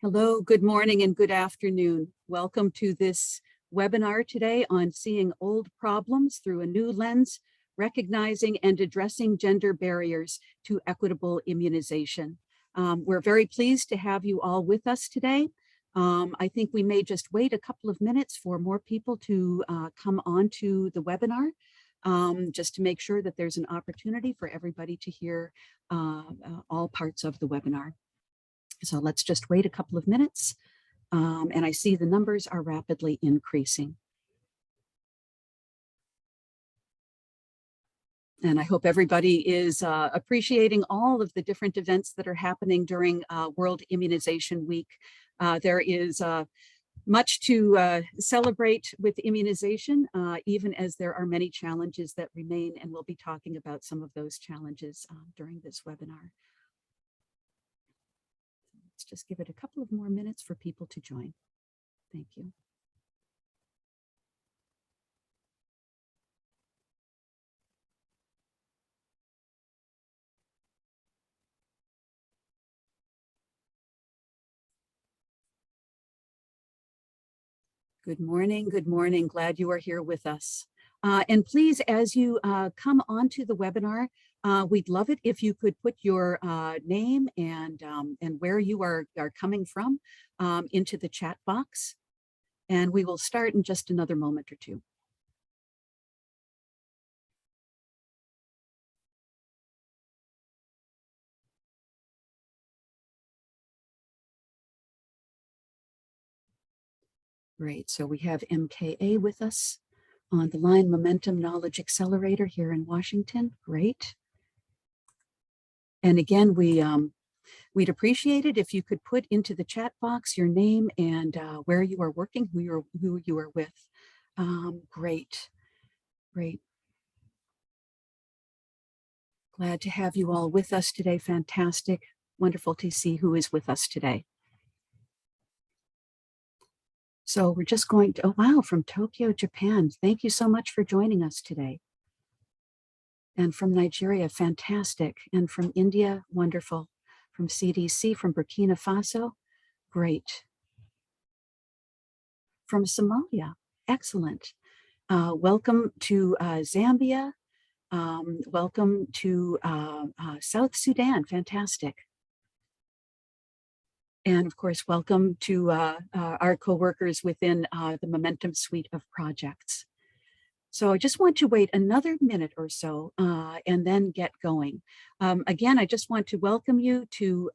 Hello, good morning and good afternoon. Welcome to this webinar today on seeing old problems through a new lens, recognizing and addressing gender barriers to equitable immunization. We're very pleased to have you all with us today. I think we may just wait a couple of minutes for more people to come onto the webinar, just to make sure that there's an opportunity for everybody to hear all parts of the webinar. So let's just wait a couple of minutes. And I see the numbers are rapidly increasing. And I hope everybody is appreciating all of the different events that are happening during World Immunization Week. There is much to celebrate with immunization, even as there are many challenges that remain, and we'll be talking about some of those challenges during this webinar. Let's just give it a couple of more minutes for people to join. Thank you. Good morning, good morning. Glad you are here with us. And please, as you come onto the webinar, we'd love it if you could put your name and where you are coming from into the chat box. And we will start in just another moment or two. Great, so we have MKA with us on the line, Momentum Knowledge Accelerator here in Washington. Great. And again, we'd appreciate it if you could put into the chat box your name and where you are working, who you are with. Great, great. Glad to have you all with us today. Fantastic. Wonderful to see who is with us today. So we're just going to, oh wow, from Tokyo, Japan. Thank you so much for joining us today. And from Nigeria, fantastic. And from India, wonderful. From CDC, from Burkina Faso, great. From Somalia, excellent. Welcome to Zambia. Welcome to South Sudan, fantastic. And of course, welcome to our co-workers within the Momentum suite of projects. So I just want to wait another minute or so and then get going. Again, I just want to welcome you to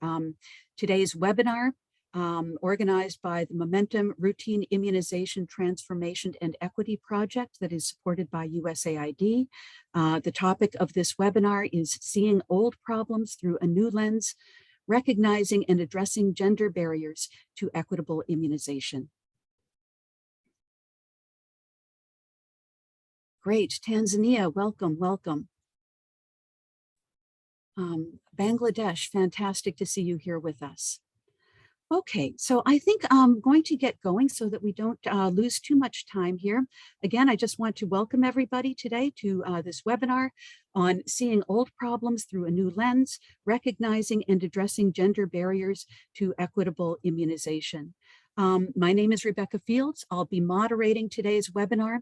today's webinar organized by the Momentum Routine Immunization Transformation and Equity Project that is supported by USAID. The topic of this webinar is Seeing Old Problems Through a New Lens, Recognizing and Addressing Gender Barriers to Equitable Immunization. Great, Tanzania, welcome, welcome. Bangladesh, fantastic to see you here with us. Okay, so I think I'm going to get going so that we don't lose too much time here. Again, I just want to welcome everybody today to this webinar on Seeing Old Problems Through a New Lens, Recognizing and Addressing Gender Barriers to Equitable Immunization. My name is Rebecca Fields. I'll be moderating today's webinar.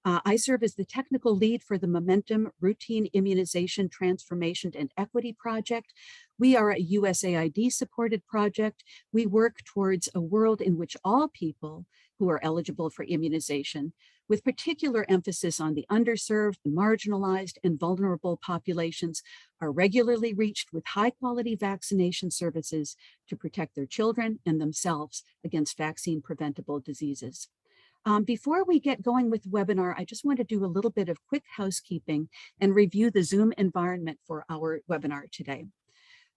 I serve as the technical lead for the Momentum Routine Immunization Transformation and Equity Project. We are a USAID supported project. We work towards a world in which all people who are eligible for immunization, with particular emphasis on the underserved, the marginalized, and vulnerable populations, are regularly reached with high quality vaccination services to protect their children and themselves against vaccine preventable diseases. Before we get going with the webinar, I just want to do a little bit of quick housekeeping and review the Zoom environment for our webinar today.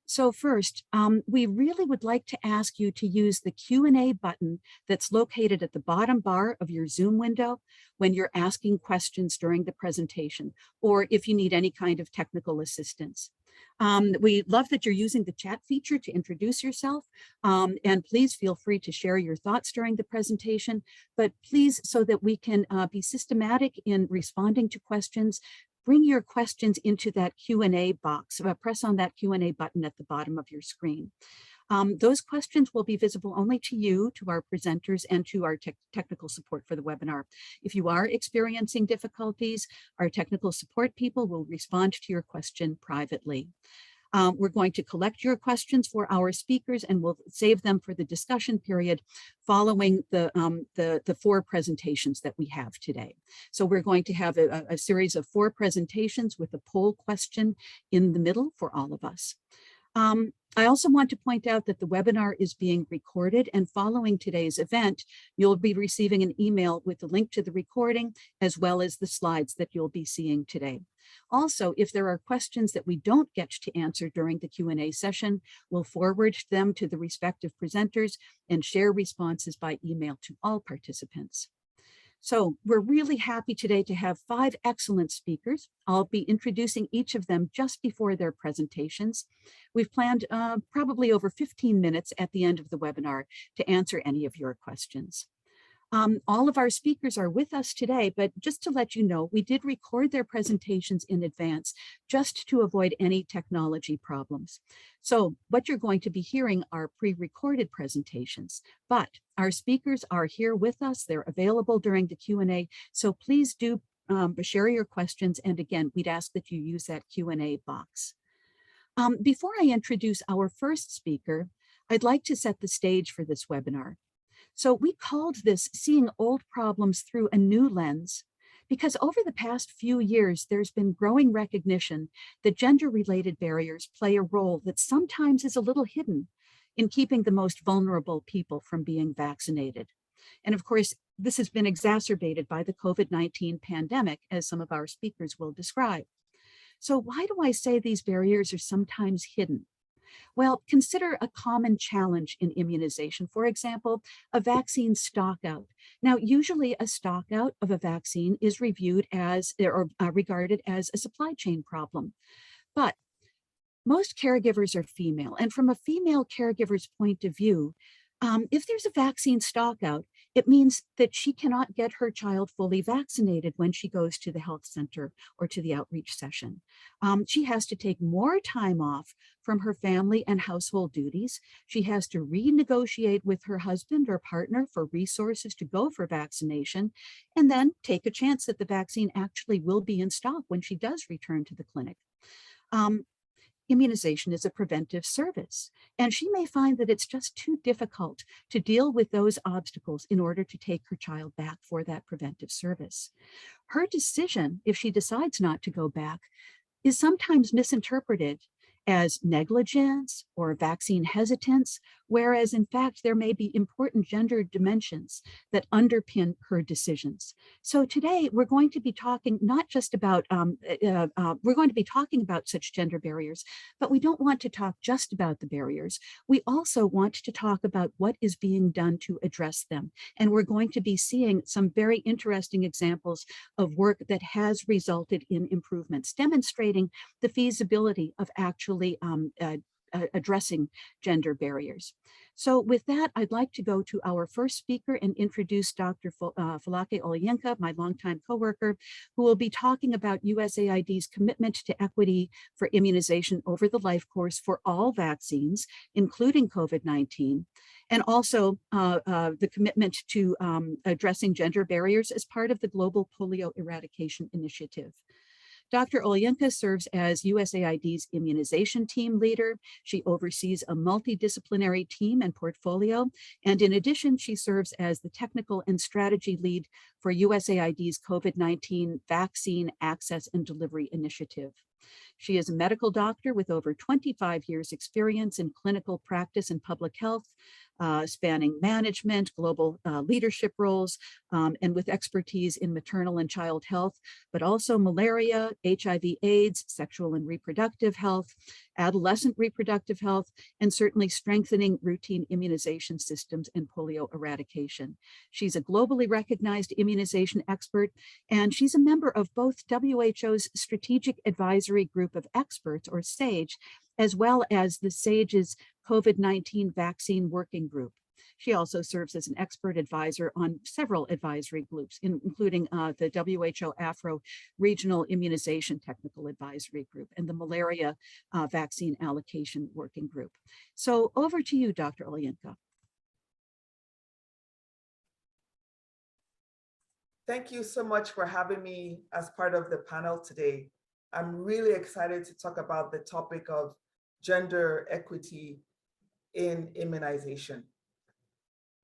So first, we really would like to ask you to use the Q&A button that's located at the bottom bar of your Zoom window when you're asking questions during the presentation, or if you need any kind of technical assistance. We love that you're using the chat feature to introduce yourself, and please feel free to share your thoughts during the presentation, but please, so that we can be systematic in responding to questions, bring your questions into that Q&A box. Press on that Q&A button at the bottom of your screen. Those questions will be visible only to you, to our presenters, and to our technical support for the webinar. If you are experiencing difficulties, our technical support people will respond to your question privately. We're going to collect your questions for our speakers, and we'll save them for the discussion period following the 4 presentations that we have today. So we're going to have a series of 4 presentations with a poll question in the middle for all of us. I also want to point out that the webinar is being recorded, and following today's event, you'll be receiving an email with the link to the recording, as well as the slides that you'll be seeing today. Also, if there are questions that we don't get to answer during the Q&A session, we'll forward them to the respective presenters and share responses by email to all participants. So we're really happy today to have 5 excellent speakers. I'll be introducing each of them just before their presentations. We've planned probably over 15 minutes at the end of the webinar to answer any of your questions. All of our speakers are with us today, but just to let you know, we did record their presentations in advance just to avoid any technology problems. So what you're going to be hearing are pre-recorded presentations, but our speakers are here with us. They're available during the Q&A, so please do share your questions. And again, we'd ask that you use that Q&A box. Before I introduce our first speaker, I'd like to set the stage for this webinar. So we called this Seeing Old Problems Through a New Lens, because over the past few years, there's been growing recognition that gender-related barriers play a role that sometimes is a little hidden in keeping the most vulnerable people from being vaccinated. And of course, this has been exacerbated by the COVID-19 pandemic, as some of our speakers will describe. So why do I say these barriers are sometimes hidden? Well, consider a common challenge in immunization. For example, a vaccine stockout. Now, usually a stockout of a vaccine is reviewed as or regarded as a supply chain problem. But most caregivers are female, and from a female caregiver's point of view, if there's a vaccine stockout, it means that she cannot get her child fully vaccinated when she goes to the health center or to the outreach session. She has to take more time off from her family and household duties. She has to renegotiate with her husband or partner for resources to go for vaccination, and then take a chance that the vaccine actually will be in stock when she does return to the clinic. Immunization is a preventive service, and she may find that it's just too difficult to deal with those obstacles in order to take her child back for that preventive service. Her decision, if she decides not to go back, is sometimes misinterpreted as negligence or vaccine hesitance, whereas in fact there may be important gender dimensions that underpin her decisions. So today we're going to be talking not just about, we're going to be talking about such gender barriers, but we don't want to talk just about the barriers. We also want to talk about what is being done to address them. And we're going to be seeing some very interesting examples of work that has resulted in improvements, demonstrating the feasibility of actually addressing gender barriers. So with that, I'd like to go to our first speaker and introduce Dr. Folake Olayinka, my longtime coworker, who will be talking about USAID's commitment to equity for immunization over the life course for all vaccines, including COVID-19, and also the commitment to addressing gender barriers as part of the Global Polio Eradication Initiative. Dr. Olayinka serves as USAID's immunization team leader. She oversees a multidisciplinary team and portfolio. And in addition, she serves as the technical and strategy lead for USAID's COVID-19 Vaccine Access and Delivery Initiative. She is a medical doctor with over 25 years experience in clinical practice and public health, spanning management, global leadership roles, and with expertise in maternal and child health, but also malaria, HIV/AIDS, sexual and reproductive health, adolescent reproductive health, and certainly strengthening routine immunization systems and polio eradication. She's a globally recognized immunization expert, and she's a member of both WHO's Strategic Advisory Group of Experts, or SAGE, as well as the SAGE's COVID-19 Vaccine Working Group. She also serves as an expert advisor on several advisory groups, including the WHO Afro Regional Immunization Technical Advisory Group and the Malaria Vaccine Allocation Working Group. So over to you, Dr. Olayinka. Thank you so much for having me as part of the panel today. I'm really excited to talk about the topic of gender equity in immunization.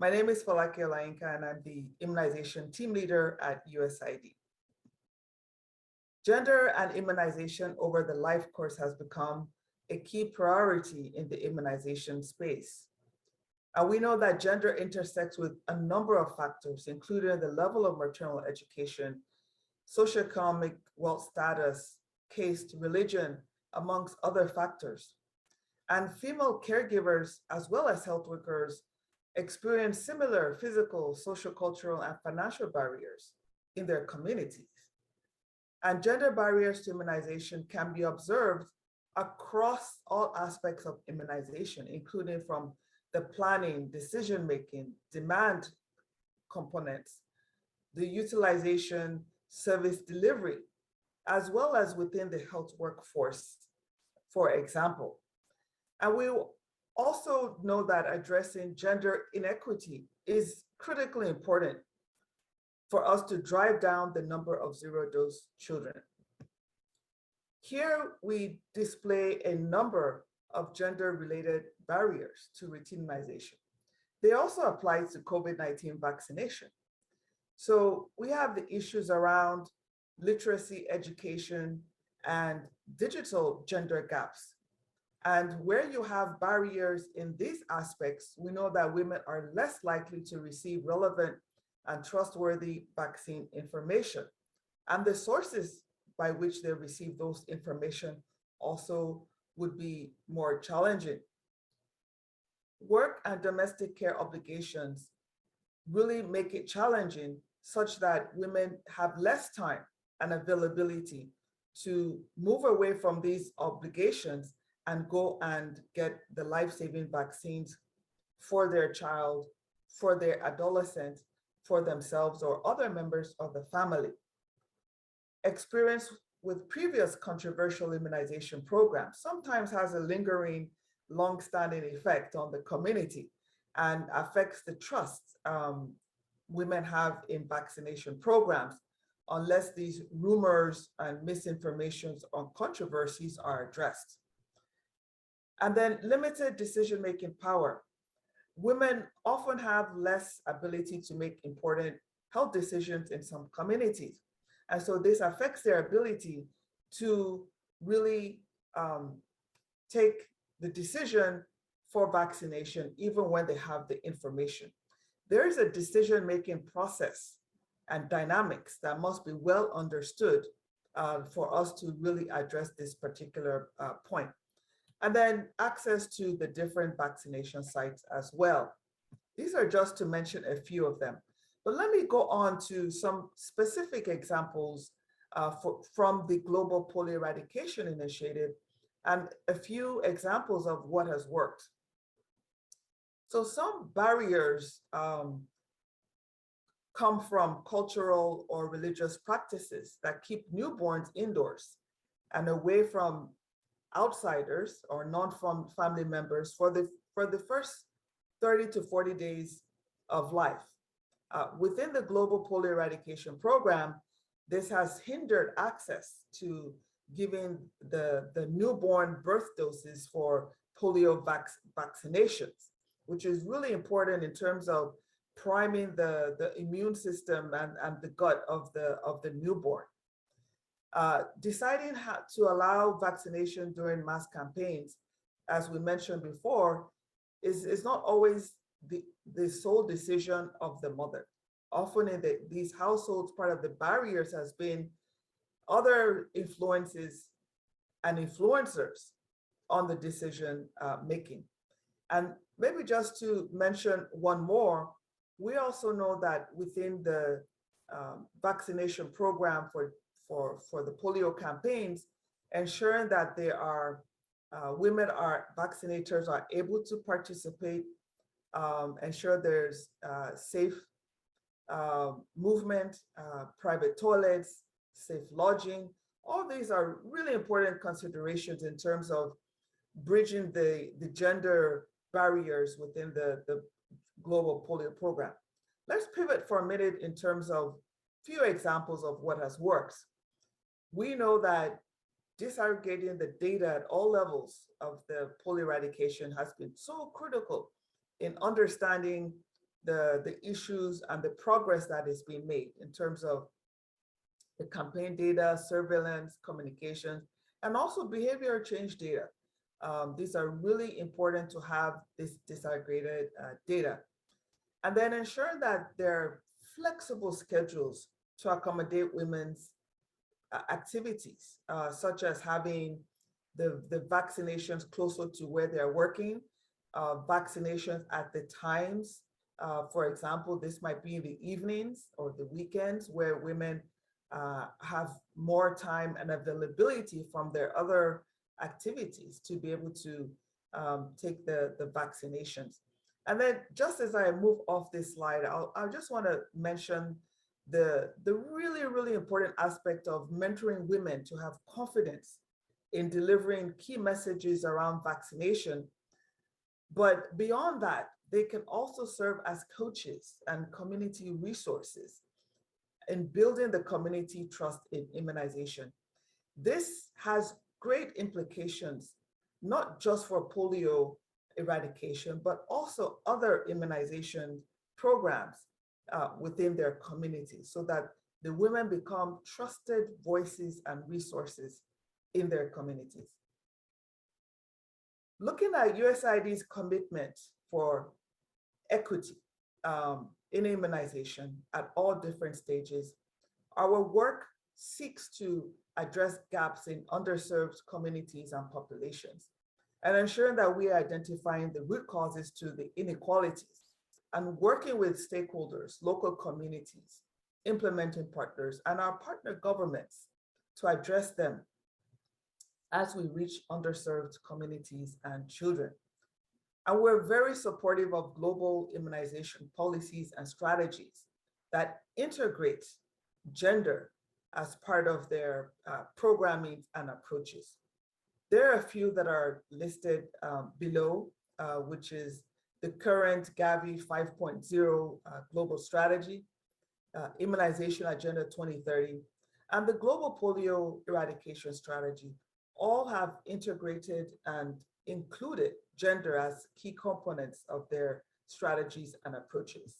My name is Folake Olayinka, and I'm the immunization team leader at Usaid. Gender and immunization over the life course has become a key priority in the immunization space. And we know that gender intersects with a number of factors, including the level of maternal education, socioeconomic wealth status, caste, religion, amongst other factors. And female caregivers, as well as health workers, experience similar physical, sociocultural, and financial barriers in their communities. And gender barriers to immunization can be observed across all aspects of immunization, including from the planning, decision-making, demand components, the utilization, service delivery, as well as within the health workforce, for example. And we also know that addressing gender inequity is critically important for us to drive down the number of zero-dose children. Here we display a number of gender-related barriers to routinization. They also apply to COVID-19 vaccination. So we have the issues around literacy, education, and digital gender gaps. And where you have barriers in these aspects, we know that women are less likely to receive relevant and trustworthy vaccine information. And the sources by which they receive those information also would be more challenging. Work and domestic care obligations really make it challenging such that women have less time and availability to move away from these obligations and go and get the life-saving vaccines for their child, for their adolescent, for themselves or other members of the family. Experience with previous controversial immunization programs sometimes has a lingering, long-standing effect on the community and affects the trust women have in vaccination programs unless these rumors and misinformations on controversies are addressed. And then limited decision-making power. Women often have less ability to make important health decisions in some communities. And so this affects their ability to really take the decision for vaccination, even when they have the information. There is a decision-making process and dynamics that must be well understood for us to really address this particular point. And then access to the different vaccination sites as well. These are just to mention a few of them. But let me go on to some specific examples from the Global Polio Eradication Initiative and a few examples of what has worked. So some barriers come from cultural or religious practices that keep newborns indoors and away from outsiders or non-family members for the first 30 to 40 days of life. Within the Global Polio Eradication Program, this has hindered access to giving the newborn birth doses for polio vaccinations, which is really important in terms of priming the immune system and the gut of the newborn. Deciding how to allow vaccination during mass campaigns, as we mentioned before, is not always the sole decision of the mother. Often in these households, part of the barriers has been other influences and influencers on the decision making. And maybe just to mention one more, we also know that within the vaccination program for the polio campaigns, ensuring that there are vaccinators are able to participate ensure there's safe movement, private toilets, safe lodging. All these are really important considerations in terms of bridging the gender barriers within the global polio program. Let's pivot for a minute in terms of few examples of what has worked. We know that disaggregating the data at all levels of the polio eradication has been so critical in understanding the issues and the progress that is being made in terms of the campaign data, surveillance, communication, and also behavior change data. These are really important to have this disaggregated data. And then ensure that there are flexible schedules to accommodate women's activities, such as having the vaccinations closer to where they're working, vaccinations at the times. For example, this might be in the evenings or the weekends where women have more time and availability from their other activities to be able to take the vaccinations. And then just as I move off this slide, I just want to mention the really, really important aspect of mentoring women to have confidence in delivering key messages around vaccination. But beyond that, they can also serve as coaches and community resources in building the community trust in immunization. This has great implications, not just for polio eradication, but also other immunization programs within their communities so that the women become trusted voices and resources in their communities. Looking at USAID's commitment for equity in immunization at all different stages, our work seeks to address gaps in underserved communities and populations, and ensuring that we are identifying the root causes to the inequalities and working with stakeholders, local communities, implementing partners, and our partner governments to address them as we reach underserved communities and children. And we're very supportive of global immunization policies and strategies that integrate gender as part of their programming and approaches. There are a few that are listed below, which is the current Gavi 5.0 global strategy, Immunization Agenda 2030, and the Global Polio Eradication Strategy all have integrated and included gender as key components of their strategies and approaches.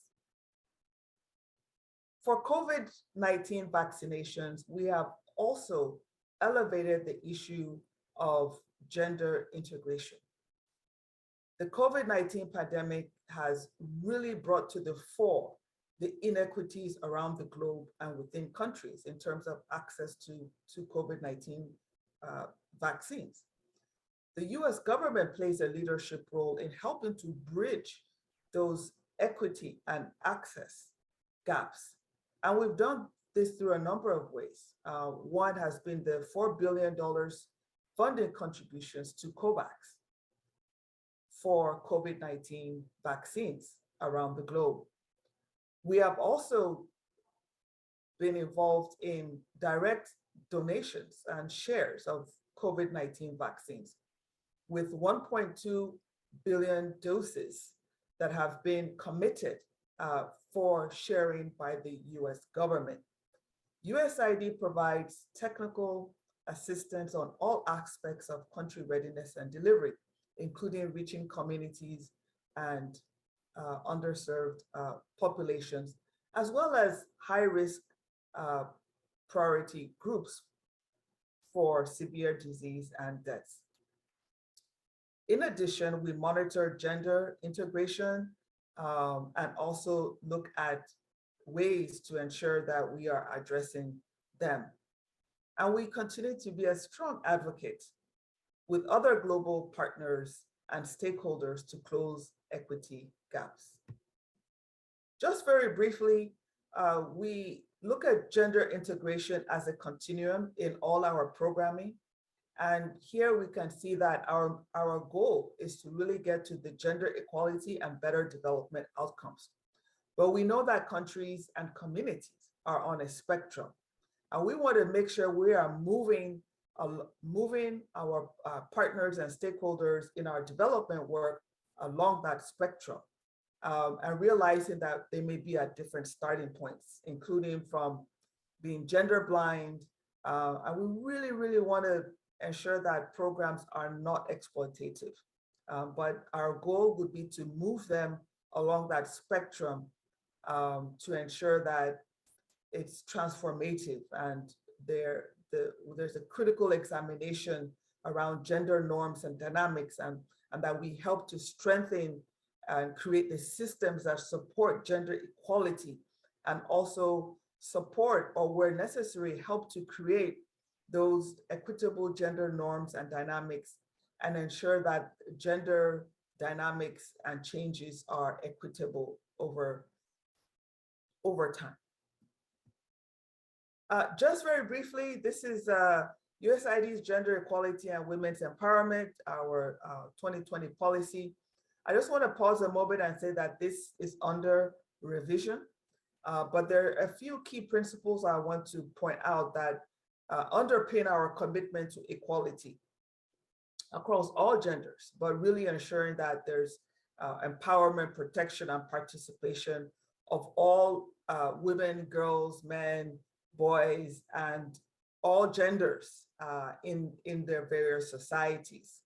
For COVID-19 vaccinations, we have also elevated the issue of gender integration. The COVID-19 pandemic has really brought to the fore the inequities around the globe and within countries in terms of access to COVID-19 vaccines. The US government plays a leadership role in helping to bridge those equity and access gaps. And we've done this through a number of ways. One has been the $4 billion funding contributions to COVAX for COVID-19 vaccines around the globe. We have also been involved in direct donations and shares of COVID-19 vaccines with 1.2 billion doses that have been committed for sharing by the US government. USAID provides technical assistance on all aspects of country readiness and delivery, including reaching communities and underserved populations, as well as high-risk priority groups for severe disease and deaths. In addition, we monitor gender integration and also look at ways to ensure that we are addressing them. And we continue to be a strong advocate with other global partners and stakeholders to close equity gaps. Just very briefly, we look at gender integration as a continuum in all our programming. And here we can see that our goal is to really get to the gender equality and better development outcomes. But we know that countries and communities are on a spectrum. And we want to make sure we are moving our partners and stakeholders in our development work along that spectrum, and realizing that they may be at different starting points, including from being gender blind. And we really, really want to ensure that programs are not exploitative. But our goal would be to move them along that spectrum, to ensure that it's transformative and there's a critical examination around gender norms and dynamics, and that we help to strengthen and create the systems that support gender equality, and also support, or where necessary, help to create those equitable gender norms and dynamics, and ensure that gender dynamics and changes are equitable over time. Just very briefly, this is USAID's Gender Equality and Women's Empowerment, our 2020 policy. I just want to pause a moment and say that this is under revision, but there are a few key principles I want to point out that underpin our commitment to equality across all genders, but really ensuring that there's empowerment, protection, and participation of all women, girls, men, boys, and all genders in their various societies.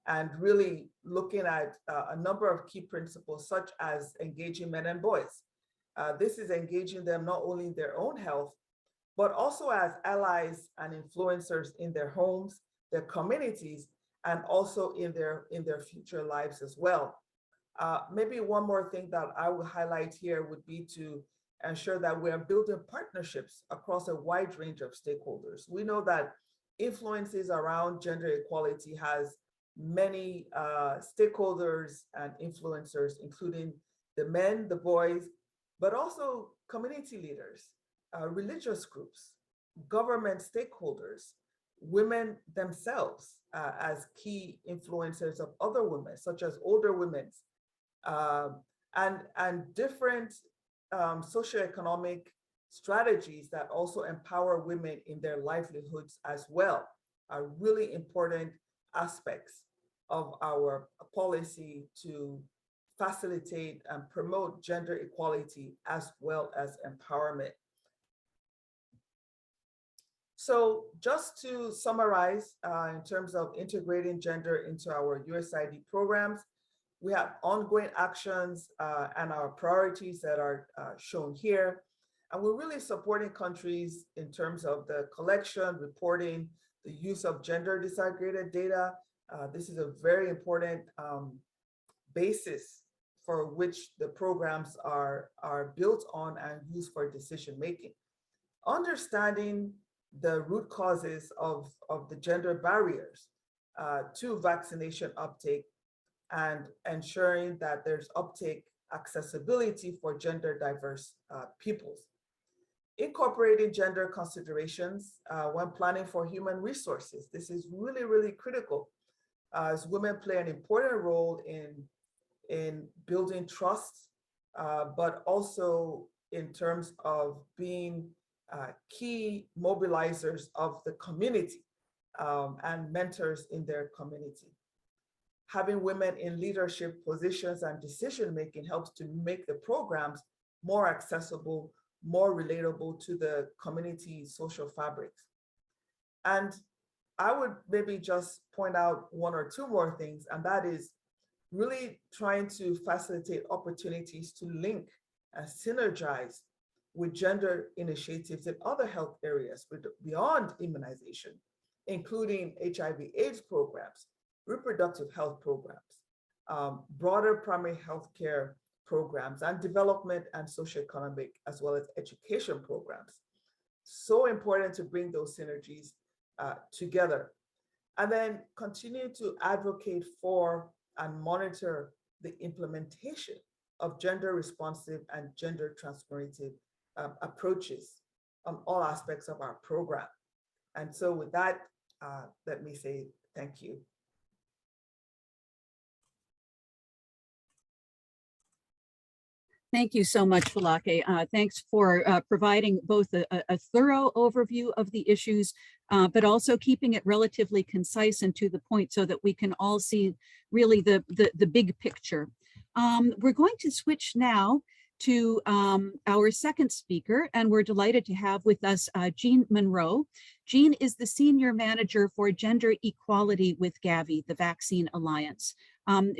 And really looking at a number of key principles, such as engaging men and boys. This is engaging them not only in their own health, but also as allies and influencers in their homes, their communities, and also in their future lives as well. Maybe one more thing that I will highlight here would be to ensure that we are building partnerships across a wide range of stakeholders. We know that influences around gender equality has many stakeholders and influencers, including the men, the boys, but also community leaders, religious groups, government stakeholders, women themselves as key influencers of other women, such as older women, and different socioeconomic strategies that also empower women in their livelihoods as well are really important aspects of our policy to facilitate and promote gender equality as well as empowerment. So just to summarize, in terms of integrating gender into our USAID programs, we have ongoing actions and our priorities that are shown here. And we're really supporting countries in terms of the collection, reporting, the use of gender disaggregated data. This is a very important basis for which the programs are built on and used for decision making. Understanding the root causes of the gender barriers to vaccination uptake, and ensuring that there's uptake accessibility for gender diverse peoples. Incorporating gender considerations when planning for human resources. This is really, really critical, as women play an important role in building trust, but also in terms of being key mobilizers of the community and mentors in their community. Having women in leadership positions and decision-making helps to make the programs more accessible, more relatable to the community social fabrics. And I would maybe just point out one or two more things, and that is really trying to facilitate opportunities to link and synergize with gender initiatives in other health areas beyond immunization, including HIV/AIDS programs, reproductive health programs, broader primary health care programs, and development and socioeconomic as well as education programs. So important to bring those synergies together. And then continue to advocate for and monitor the implementation of gender responsive and gender transformative approaches on all aspects of our program. And so with that, let me say thank you. Thank you so much, Folake. Thanks for providing both a thorough overview of the issues, but also keeping it relatively concise and to the point so that we can all see really the big picture. We're going to switch now to our second speaker, and we're delighted to have with us Jean Munro. Jean is the Senior Manager for Gender Equality with Gavi, the Vaccine Alliance.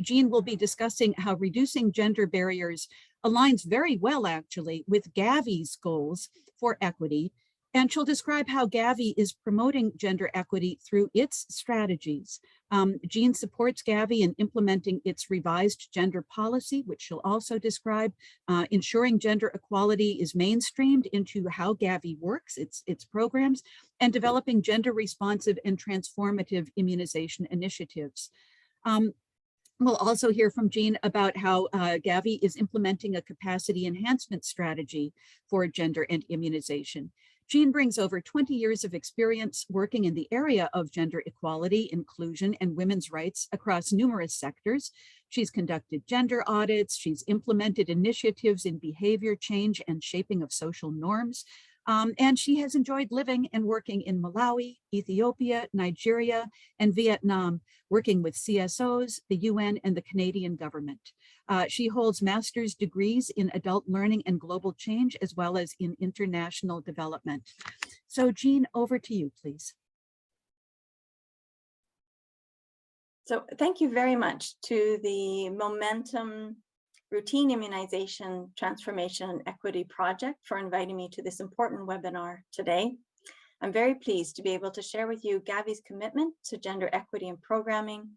Jean will be discussing how reducing gender barriers aligns very well, actually, with Gavi's goals for equity. And she'll describe how Gavi is promoting gender equity through its strategies. Jean supports Gavi in implementing its revised gender policy, which she'll also describe, ensuring gender equality is mainstreamed into how Gavi works, its programs, and developing gender responsive and transformative immunization initiatives. We'll also hear from Jean about how Gavi is implementing a capacity enhancement strategy for gender and immunization. Jean brings over 20 years of experience working in the area of gender equality, inclusion, and women's rights across numerous sectors. She's conducted gender audits, she's implemented initiatives in behavior change and shaping of social norms, and she has enjoyed living and working in Malawi, Ethiopia, Nigeria, and Vietnam, working with CSOs, the UN, and the Canadian government. She holds master's degrees in adult learning and global change, as well as in international development. So Jean, over to you, please. So thank you very much to the Momentum Routine Immunization Transformation and Equity Project for inviting me to this important webinar today. I'm very pleased to be able to share with you Gavi's commitment to gender equity in programming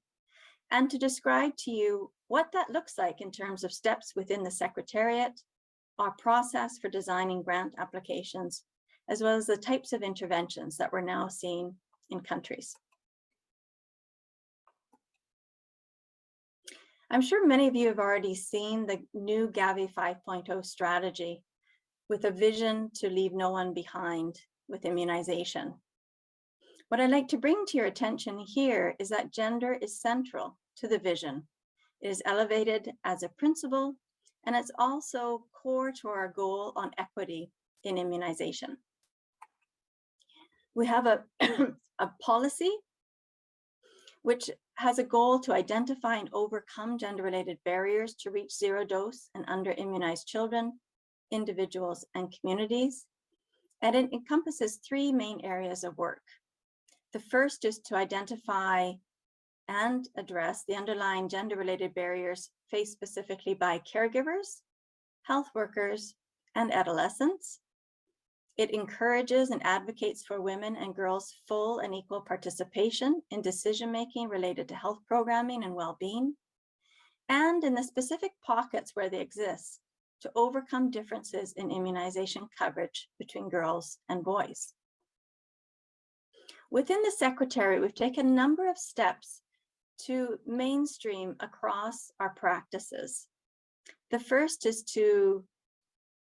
and to describe to you what that looks like in terms of steps within the Secretariat, our process for designing grant applications, as well as the types of interventions that we're now seeing in countries. I'm sure many of you have already seen the new Gavi 5.0 strategy with a vision to leave no one behind with immunization. What I'd like to bring to your attention here is that gender is central to the vision. It is elevated as a principle, and it's also core to our goal on equity in immunization. We have a policy which has a goal to identify and overcome gender-related barriers to reach zero dose and under-immunized children, individuals, and communities. And it encompasses three main areas of work. The first is to identify and address the underlying gender-related barriers faced specifically by caregivers, health workers, and adolescents. It encourages and advocates for women and girls' full and equal participation in decision-making related to health programming and well-being, and in the specific pockets where they exist, to overcome differences in immunization coverage between girls and boys. Within the Secretariat, we've taken a number of steps to mainstream across our practices. The first is to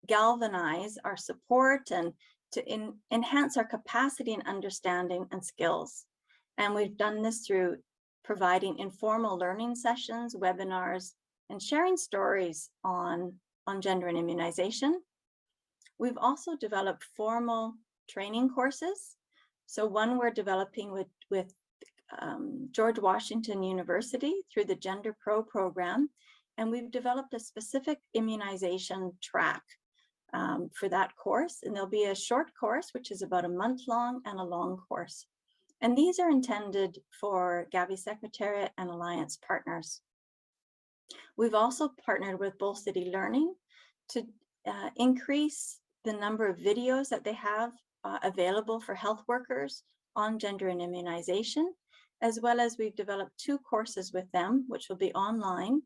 galvanize our support and to enhance our capacity and understanding and skills. And we've done this through providing informal learning sessions, webinars, and sharing stories on gender and immunization. We've also developed formal training courses. So one we're developing with George Washington University through the Gender Pro program, and we've developed a specific immunization track for that course, and there'll be a short course which is about a month long and a long course, and these are intended for Gavi Secretariat and Alliance partners. We've also partnered with Bull City Learning to increase the number of videos that they have available for health workers on gender and immunization, as well as we've developed 2 courses with them, which will be online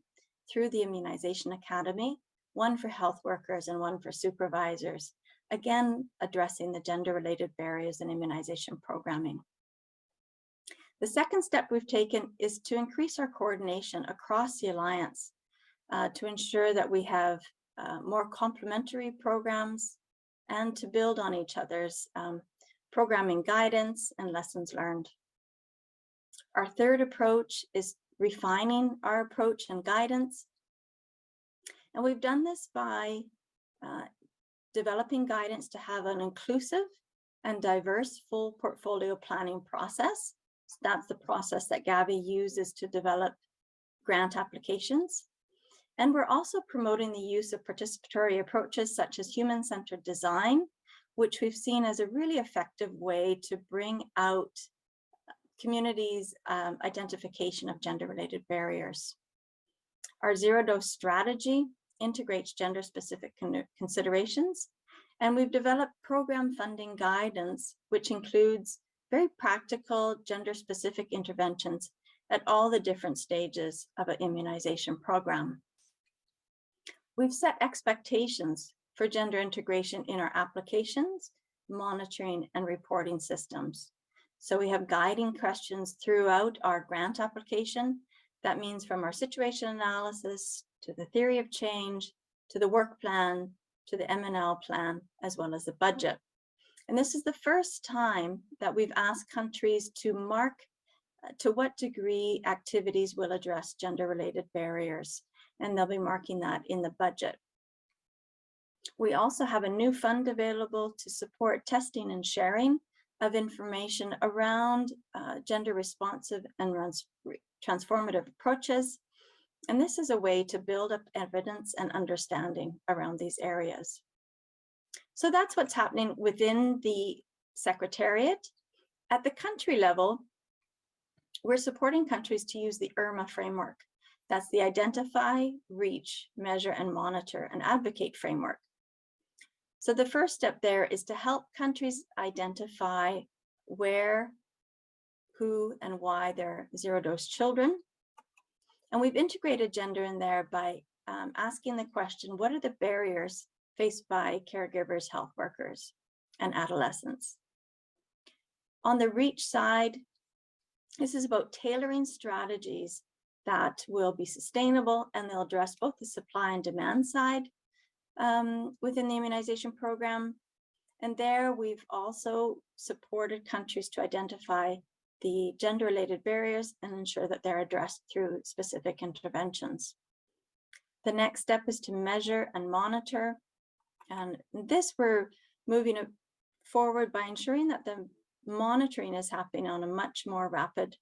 through the Immunization Academy, one for health workers and one for supervisors, again, addressing the gender-related barriers in immunization programming. The second step we've taken is to increase our coordination across the Alliance to ensure that we have more complementary programs and to build on each other's programming guidance and lessons learned. Our third approach is refining our approach and guidance. And we've done this by developing guidance to have an inclusive and diverse full portfolio planning process. So that's the process that Gavi uses to develop grant applications. And we're also promoting the use of participatory approaches such as human-centered design, which we've seen as a really effective way to bring out communities' identification of gender-related barriers. Our zero-dose strategy integrates gender-specific considerations, and we've developed program funding guidance, which includes very practical gender-specific interventions at all the different stages of an immunization program. We've set expectations for gender integration in our applications, monitoring, and reporting systems. So we have guiding questions throughout our grant application. That means from our situation analysis to the theory of change, to the work plan, to the M&L plan, as well as the budget. And this is the first time that we've asked countries to mark to what degree activities will address gender-related barriers, and they'll be marking that in the budget. We also have a new fund available to support testing and sharing of information around gender responsive and transformative approaches. And this is a way to build up evidence and understanding around these areas. So that's what's happening within the Secretariat. At the country level, we're supporting countries to use the IRMA framework. That's the Identify, Reach, Measure, and Monitor and Advocate framework. So the first step there is to help countries identify where, who, and why they're zero-dose children. And we've integrated gender in there by asking the question, what are the barriers faced by caregivers, health workers, and adolescents? On the reach side, this is about tailoring strategies that will be sustainable, and they'll address both the supply and demand side within the immunization program. And there we've also supported countries to identify the gender-related barriers and ensure that they're addressed through specific interventions. The next step is to measure and monitor. And this we're moving forward by ensuring that the monitoring is happening on a much more rapid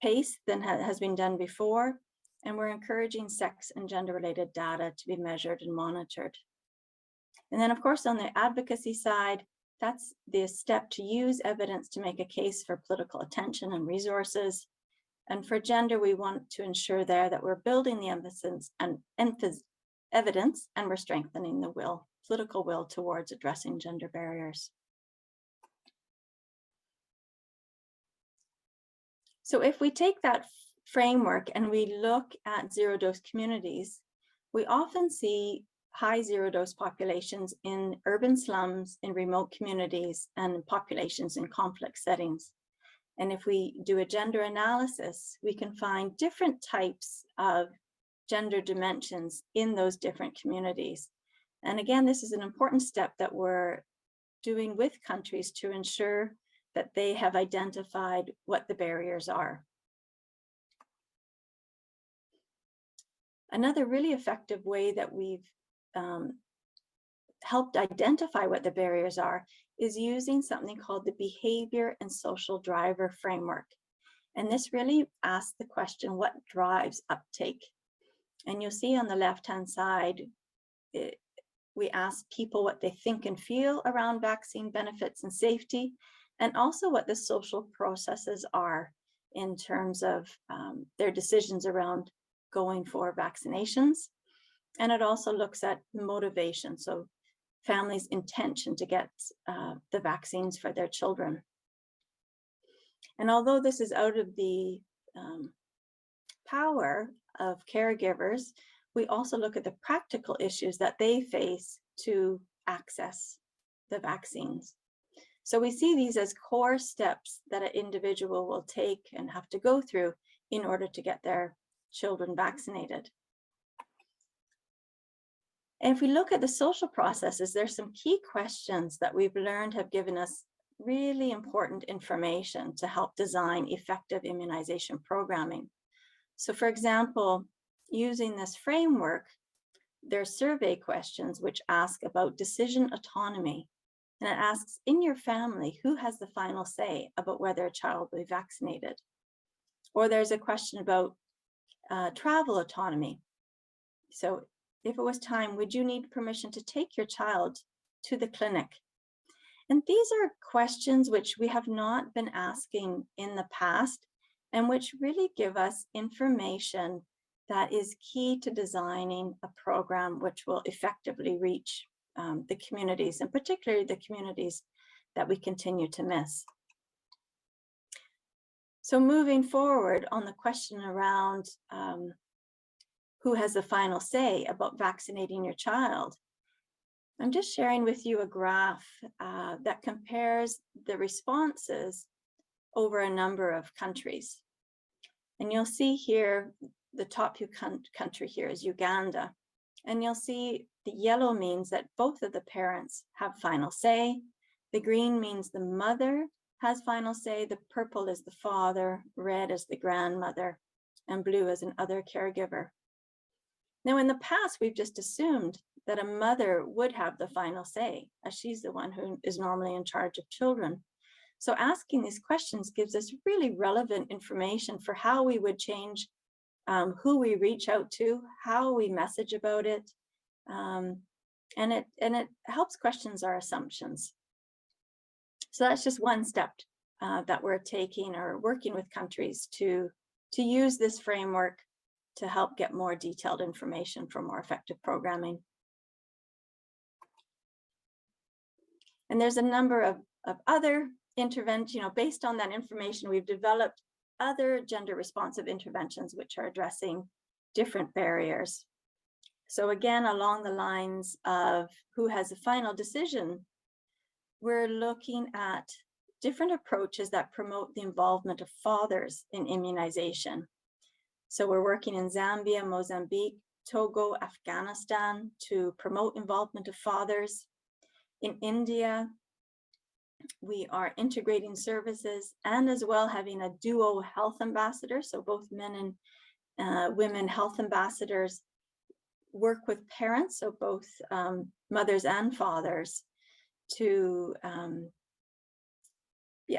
pace than has been done before. And we're encouraging sex and gender-related data to be measured and monitored. And then, of course, on the advocacy side, that's the step to use evidence to make a case for political attention and resources. And for gender, we want to ensure there that we're building the evidence and we're strengthening the political will towards addressing gender barriers. So if we take that framework and we look at zero-dose communities, we often see high zero-dose populations in urban slums, in remote communities, and populations in conflict settings. And if we do a gender analysis, we can find different types of gender dimensions in those different communities. And again, this is an important step that we're doing with countries to ensure that they have identified what the barriers are. Another really effective way that we've helped identify what the barriers are is using something called the Behavior and Social Driver Framework. And this really asks the question, what drives uptake? And you'll see on the left-hand side, we ask people what they think and feel around vaccine benefits and safety, and also what the social processes are in terms of their decisions around going for vaccinations. And it also looks at motivation, so families' intention to get the vaccines for their children. And although this is out of the power of caregivers, we also look at the practical issues that they face to access the vaccines. So we see these as core steps that an individual will take and have to go through in order to get their children vaccinated. And if we look at the social processes, there's some key questions that we've learned have given us really important information to help design effective immunization programming. So for example, using this framework, there are survey questions which ask about decision autonomy. And it asks, in your family, who has the final say about whether a child will be vaccinated? Or there's a question about travel autonomy. So if it was time, would you need permission to take your child to the clinic? And these are questions which we have not been asking in the past, and which really give us information that is key to designing a program which will effectively reach the communities, and particularly the communities that we continue to miss. So moving forward on the question around who has the final say about vaccinating your child, I'm just sharing with you a graph that compares the responses over a number of countries. And you'll see here, the top country here is Uganda. And you'll see the yellow means that both of the parents have final say. The green means the mother has final say. The purple is the father, red is the grandmother, and blue is an other caregiver. Now, in the past, we've just assumed that a mother would have the final say, as she's the one who is normally in charge of children. So asking these questions gives us really relevant information for how we would change who we reach out to, how we message about it, and it helps questions our assumptions. So that's just one step that we're taking or working with countries to use this framework to help get more detailed information for more effective programming. And there's a number of other interventions, based on that information, we've developed other gender responsive interventions which are addressing different barriers. So again, along the lines of who has the final decision, we're looking at different approaches that promote the involvement of fathers in immunization. So we're working in Zambia, Mozambique, Togo, Afghanistan to promote involvement of fathers. In India, we are integrating services and as well having a duo health ambassador. So both men and women health ambassadors work with parents, so both mothers and fathers, to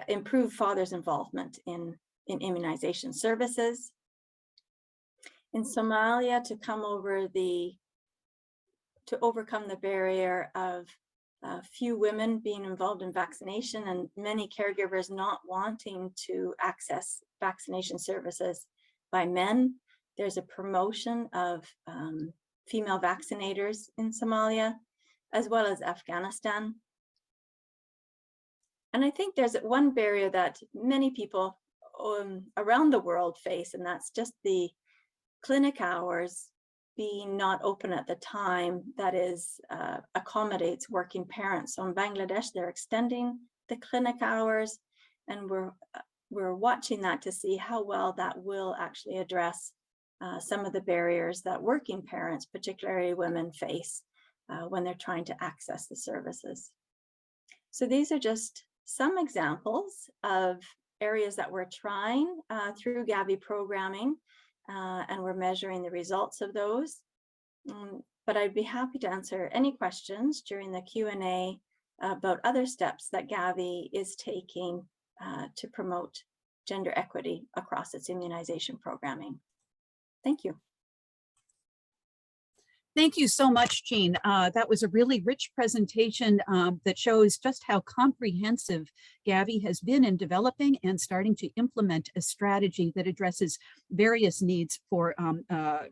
improve fathers' involvement in immunization services. In Somalia, to overcome the barrier of few women being involved in vaccination and many caregivers not wanting to access vaccination services by men. There's a promotion of female vaccinators in Somalia, as well as Afghanistan. And I think there's one barrier that many people around the world face, and that's just the clinic hours being not open at the time that is accommodates working parents. So in Bangladesh, they're extending the clinic hours, and we're watching that to see how well that will actually address some of the barriers that working parents, particularly women, face when they're trying to access the services. So these are just some examples of areas that we're trying through Gavi programming. And we're measuring the results of those. But I'd be happy to answer any questions during the Q&A about other steps that Gavi is taking to promote gender equity across its immunization programming. Thank you. Thank you so much, Jean. That was a really rich presentation that shows just how comprehensive Gavi has been in developing and starting to implement a strategy that addresses various needs for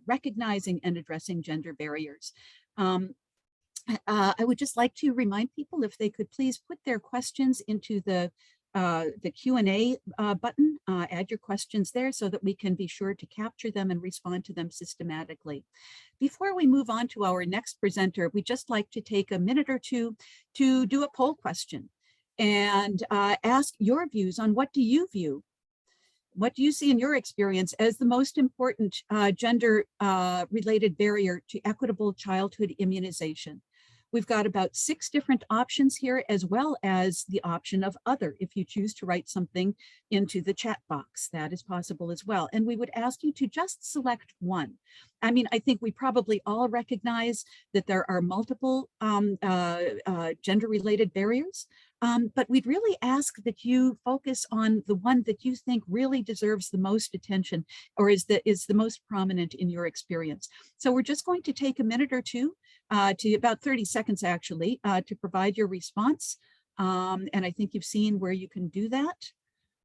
recognizing and addressing gender barriers. I would just like to remind people if they could please put their questions into the Q&A button, add your questions there so that we can be sure to capture them and respond to them systematically. Before we move on to our next presenter, we'd just like to take a minute or two to do a poll question and ask your views on what do you view? What do you see in your experience as the most important gender related barrier to equitable childhood immunization? We've got about 6 different options here, as well as the option of other, if you choose to write something into the chat box. That is possible as well. And we would ask you to just select one. I mean, I think we probably all recognize that there are multiple gender-related barriers, but we'd really ask that you focus on the one that you think really deserves the most attention, or is the most prominent in your experience. So we're just going to take a minute or two, to about 30 seconds actually, to provide your response. And I think you've seen where you can do that.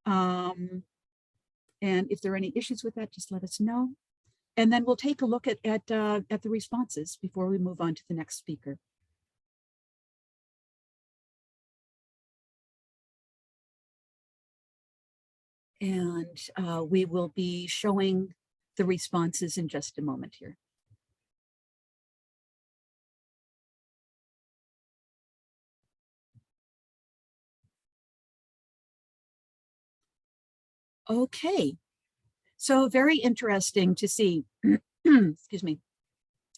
And if there are any issues with that, just let us know. And then we'll take a look at the responses before we move on to the next speaker. And we will be showing the responses in just a moment here. Okay, so very interesting to see, excuse me,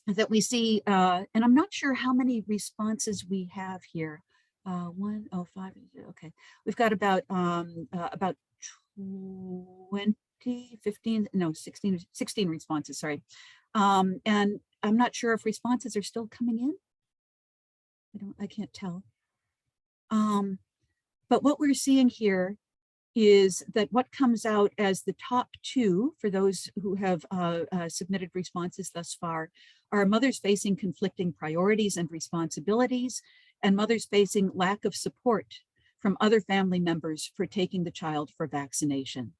that we see, and I'm not sure how many responses we have here. 105, okay. We've got about 20, 15, no, 16 responses, sorry. And I'm not sure if responses are still coming in. I can't tell. But what we're seeing here is that what comes out as the top 2 for those who have submitted responses thus far are mothers facing conflicting priorities and responsibilities, and mothers facing lack of support from other family members for taking the child for vaccination.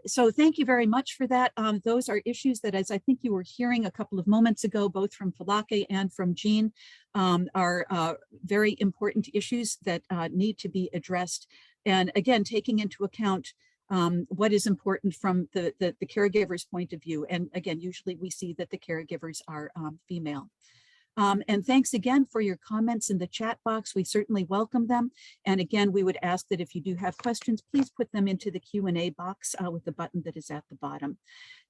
So thank you very much for that. Those are issues that, as I think you were hearing a couple of moments ago, both from Folake and from Jean, are very important issues that need to be addressed. And again, taking into account what is important from the caregiver's point of view. And again, usually we see that the caregivers are female. And thanks again for your comments in the chat box. We certainly welcome them. And again, we would ask that if you do have questions, please put them into the Q&A box with the button that is at the bottom.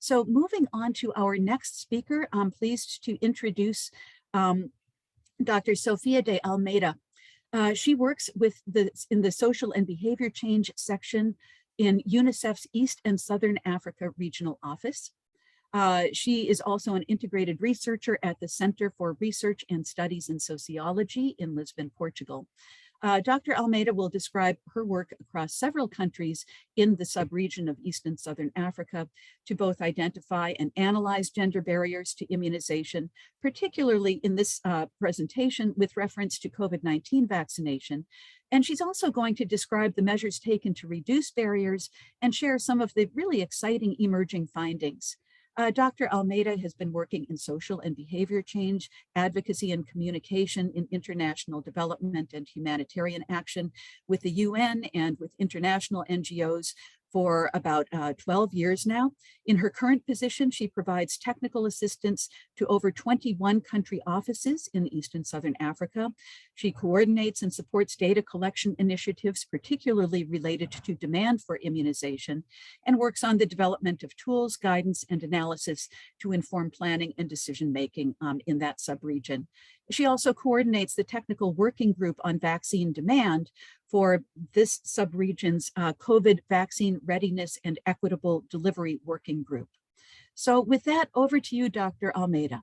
So moving on to our next speaker, I'm pleased to introduce Dr. Sophia De Almeida. She works in the social and behavior change section in UNICEF's East and Southern Africa Regional Office. She is also an integrated researcher at the Center for Research and Studies in Sociology in Lisbon, Portugal. Dr. Almeida will describe her work across several countries in the sub-region of East and Southern Africa to both identify and analyze gender barriers to immunization, particularly in this presentation with reference to COVID-19 vaccination. And she's also going to describe the measures taken to reduce barriers and share some of the really exciting emerging findings. Dr. Almeida has been working in social and behavior change, advocacy and communication in international development and humanitarian action with the UN and with international NGOs for about 12 years now. In her current position, she provides technical assistance to over 21 country offices in East and Southern Africa. She coordinates and supports data collection initiatives, particularly related to demand for immunization, and works on the development of tools, guidance, and analysis to inform planning and decision-making in that subregion. She also coordinates the technical working group on vaccine demand for this subregion's COVID vaccine readiness and equitable delivery working group. So with that, over to you, Dr. Almeida.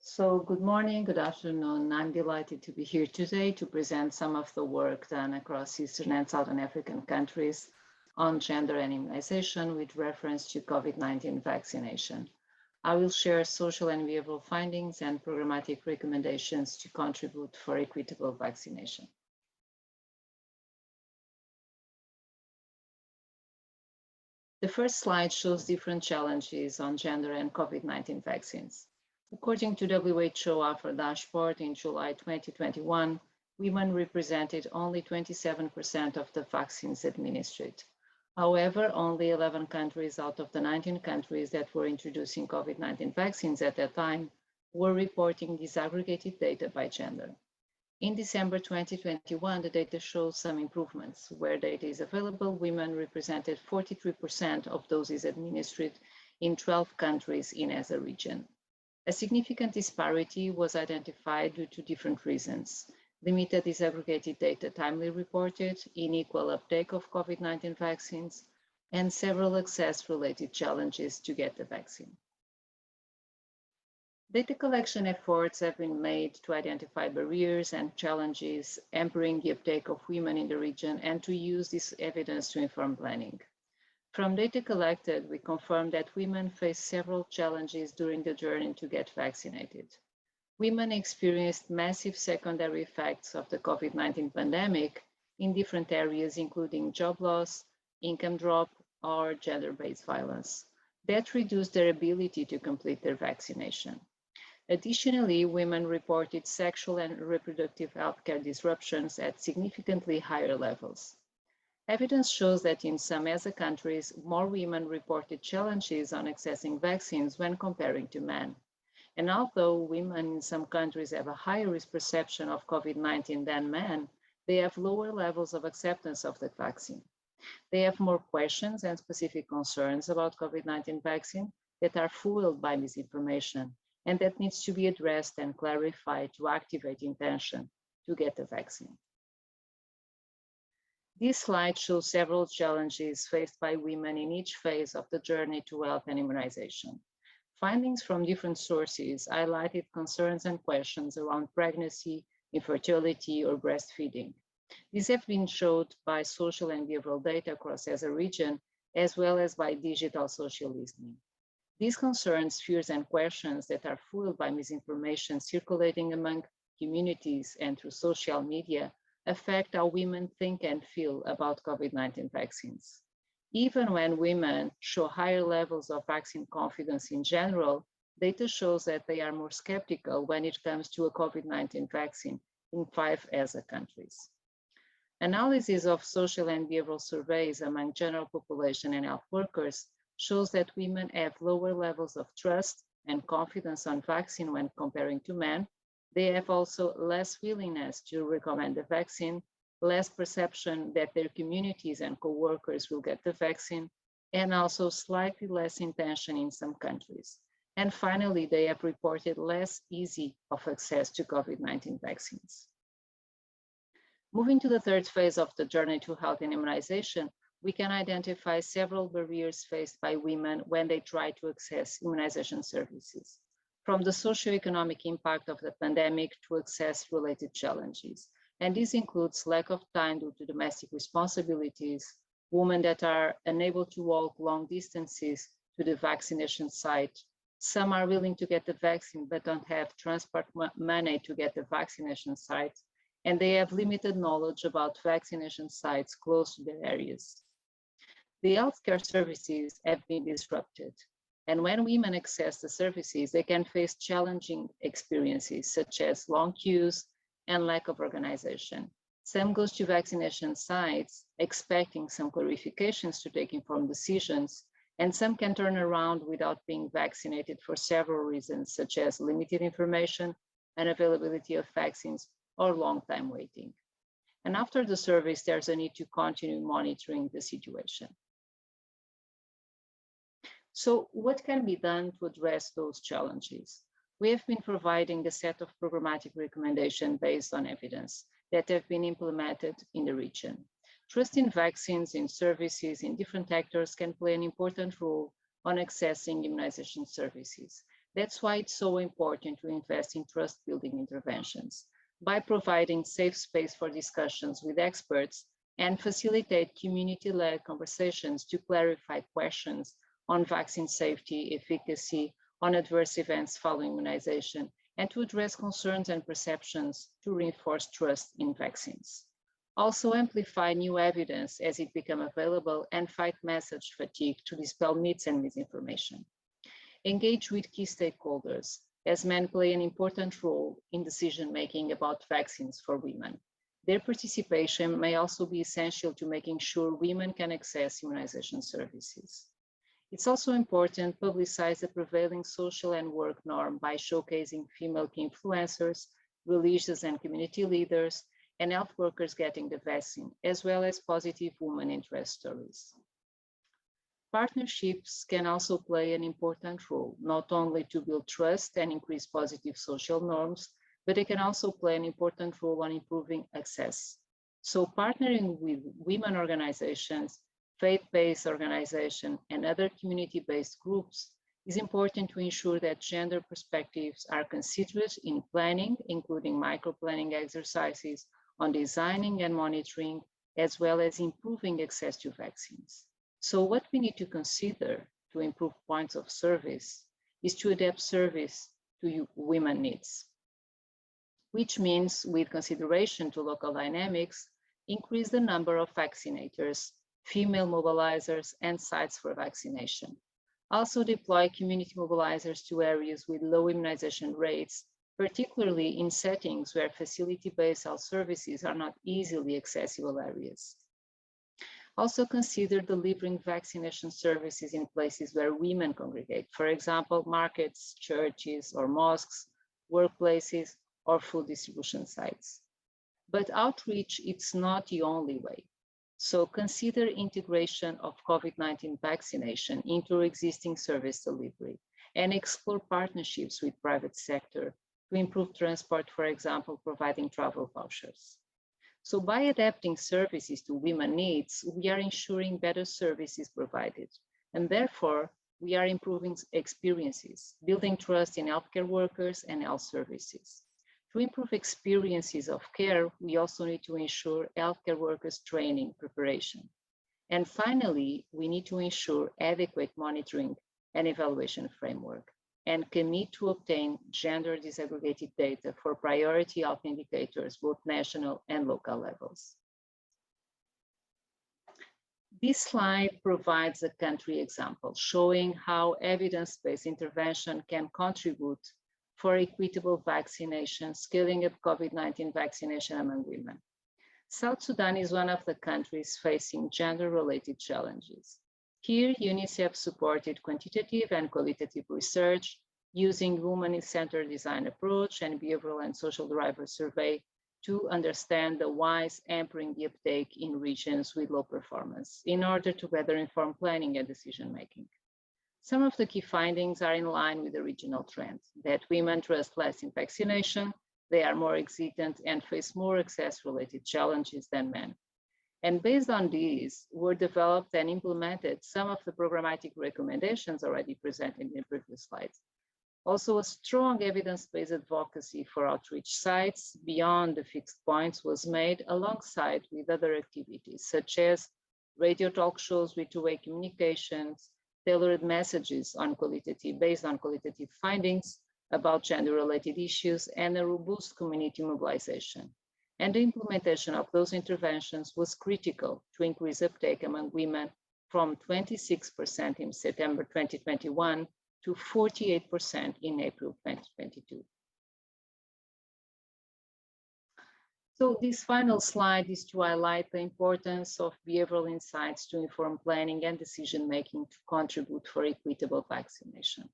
So good morning, good afternoon. I'm delighted to be here today to present some of the work done across Eastern and Southern African countries on gender and immunization with reference to COVID-19 vaccination. I will share social and behavioral findings and programmatic recommendations to contribute for equitable vaccination. The first slide shows different challenges on gender and COVID-19 vaccines. According to WHO AFR dashboard in July 2021, women represented only 27% of the vaccines administered. However, only 11 countries out of the 19 countries that were introducing COVID-19 vaccines at that time were reporting disaggregated data by gender. In December 2021, the data shows some improvements. Where data is available, women represented 43% of doses administered in 12 countries in as a region. A significant disparity was identified due to different reasons: limited disaggregated data timely reported, unequal uptake of COVID-19 vaccines, and several access-related challenges to get the vaccine. Data collection efforts have been made to identify barriers and challenges hampering the uptake of women in the region and to use this evidence to inform planning. From data collected, we confirm that women face several challenges during the journey to get vaccinated. Women experienced massive secondary effects of the COVID-19 pandemic in different areas, including job loss, income drop, or gender-based violence, that reduced their ability to complete their vaccination. Additionally, women reported sexual and reproductive healthcare disruptions at significantly higher levels. Evidence shows that in some ESA countries, more women reported challenges on accessing vaccines when comparing to men. And although women in some countries have a higher risk perception of COVID-19 than men, they have lower levels of acceptance of the vaccine. They have more questions and specific concerns about COVID-19 vaccine that are fueled by misinformation, and that needs to be addressed and clarified to activate intention to get the vaccine. This slide shows several challenges faced by women in each phase of the journey to health and immunization. Findings from different sources highlighted concerns and questions around pregnancy, infertility, or breastfeeding. These have been showed by social and behavioral data across ESA region, as well as by digital social listening. These concerns, fears, and questions that are fueled by misinformation circulating among communities and through social media affect how women think and feel about COVID-19 vaccines. Even when women show higher levels of vaccine confidence in general, data shows that they are more skeptical when it comes to a COVID-19 vaccine in 5 ESA countries. Analysis of social and behavioral surveys among general population and health workers shows that women have lower levels of trust and confidence on vaccine when comparing to men. They have also less willingness to recommend the vaccine, less perception that their communities and co-workers will get the vaccine, and also slightly less intention in some countries. And finally, they have reported less easy of access to COVID-19 vaccines. Moving to the third phase of the journey to health and immunization, we can identify several barriers faced by women when they try to access immunization services, from the socioeconomic impact of the pandemic to access-related challenges. And this includes lack of time due to domestic responsibilities, women that are unable to walk long distances to the vaccination site. Some are willing to get the vaccine but don't have transport money to get the vaccination site, and they have limited knowledge about vaccination sites close to their areas. The healthcare services have been disrupted, and when women access the services, they can face challenging experiences such as long queues and lack of organization. Some goes to vaccination sites expecting some clarifications to take informed decisions, and some can turn around without being vaccinated for several reasons, such as limited information, unavailability of vaccines, or long time waiting. And after the service, there's a need to continue monitoring the situation. So what can be done to address those challenges? We have been providing a set of programmatic recommendations based on evidence that have been implemented in the region. Trust in vaccines, in services, in different actors can play an important role on accessing immunization services. That's why it's so important to invest in trust-building interventions by providing safe space for discussions with experts and facilitate community-led conversations to clarify questions on vaccine safety, efficacy, on adverse events following immunization, and to address concerns and perceptions to reinforce trust in vaccines. Also amplify new evidence as it becomes available and fight message fatigue to dispel myths and misinformation. Engage with key stakeholders, as men play an important role in decision-making about vaccines for women. Their participation may also be essential to making sure women can access immunization services. It's also important to publicize the prevailing social and work norm by showcasing female key influencers, religious and community leaders, and health workers getting the vaccine, as well as positive women interest stories. partnerships can also play an important role, not only to build trust and increase positive social norms, but they can also play an important role on improving access. So partnering with women organizations, faith-based organizations, and other community-based groups is important to ensure that gender perspectives are considered in planning, including micro-planning exercises on designing and monitoring, as well as improving access to vaccines. So what we need to consider to improve points of service is to adapt service to women needs, which means, with consideration to local dynamics, increase the number of vaccinators, female mobilizers, and sites for vaccination. Also deploy community mobilizers to areas with low immunization rates, particularly in settings where facility-based health services are not easily accessible areas. Also consider delivering vaccination services in places where women congregate, for example, markets, churches or mosques, workplaces, or food distribution sites. But outreach, it's not the only way. So consider integration of COVID-19 vaccination into existing service delivery and explore partnerships with private sector to improve transport, for example, providing travel vouchers. So by adapting services to women needs, we are ensuring better services provided. And therefore, we are improving experiences, building trust in healthcare workers and health services. To improve experiences of care, we also need to ensure healthcare workers' training preparation. And finally, we need to ensure adequate monitoring and evaluation framework and commit to obtain gender disaggregated data for priority health indicators, both national and local levels. This slide provides a country example showing how evidence-based intervention can contribute for equitable vaccination, scaling up COVID-19 vaccination among women. South Sudan is one of the countries facing gender-related challenges. Here, UNICEF supported quantitative and qualitative research using woman-centered design approach and behavioral and social driver survey to understand the whys hampering the uptake in regions with low performance in order to better inform planning and decision-making. Some of the key findings are in line with the regional trend, that women trust less in vaccination, they are more hesitant and face more access-related challenges than men. And based on these, were developed and implemented some of the programmatic recommendations already presented in the previous slides. Also, a strong evidence-based advocacy for outreach sites beyond the fixed points was made alongside with other activities, such as radio talk shows with two-way communications, tailored messages based on qualitative findings about gender-related issues, and a robust community mobilization. And the implementation of those interventions was critical to increase uptake among women from 26% in September 2021 to 48% in April 2022. So this final slide is to highlight the importance of behavioral insights to inform planning and decision-making to contribute for equitable vaccination.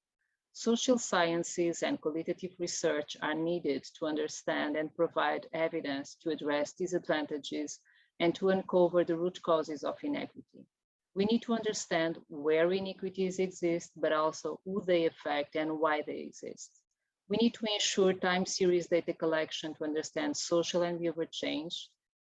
Social sciences and qualitative research are needed to understand and provide evidence to address disadvantages and to uncover the root causes of inequity. We need to understand where inequities exist, but also who they affect and why they exist. We need to ensure time series data collection to understand social and behavior change.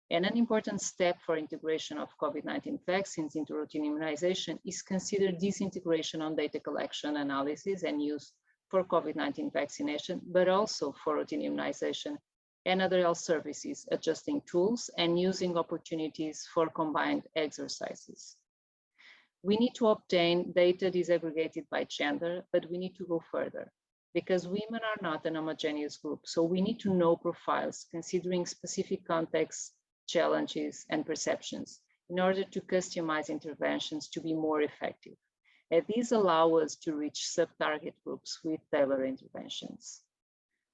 And an important step for integration of COVID-19 vaccines into routine immunization is considered disintegration on data collection, analysis, and use for COVID-19 vaccination, but also for routine immunization and other health services, adjusting tools and using opportunities for combined exercises. We need to obtain data disaggregated by gender, but we need to go further because women are not an homogeneous group. So we need to know profiles considering specific contexts, challenges, and perceptions in order to customize interventions to be more effective. And these allow us to reach sub-target groups with tailored interventions.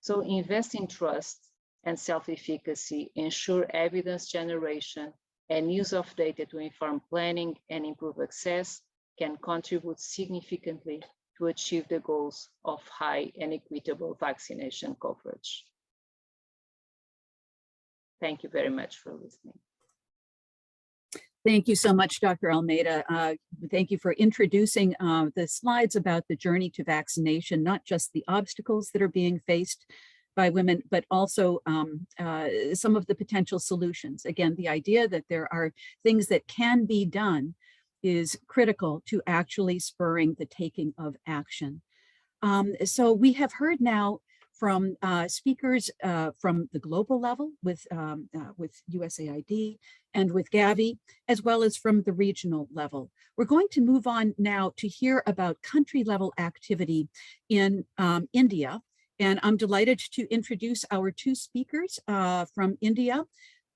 So invest in trust and self-efficacy, ensure evidence generation and use of data to inform planning and improve access can contribute significantly to achieve the goals of high and equitable vaccination coverage. Thank you very much for listening. Thank you so much, Dr. Almeida. Thank you for introducing the slides about the journey to vaccination, not just the obstacles that are being faced by women, but also some of the potential solutions. Again, the idea that there are things that can be done is critical to actually spurring the taking of action. So we have heard now from speakers from the global level with USAID and with Gavi, as well as from the regional level. We're going to move on now to hear about country level activity in India. And I'm delighted to introduce our two speakers from India.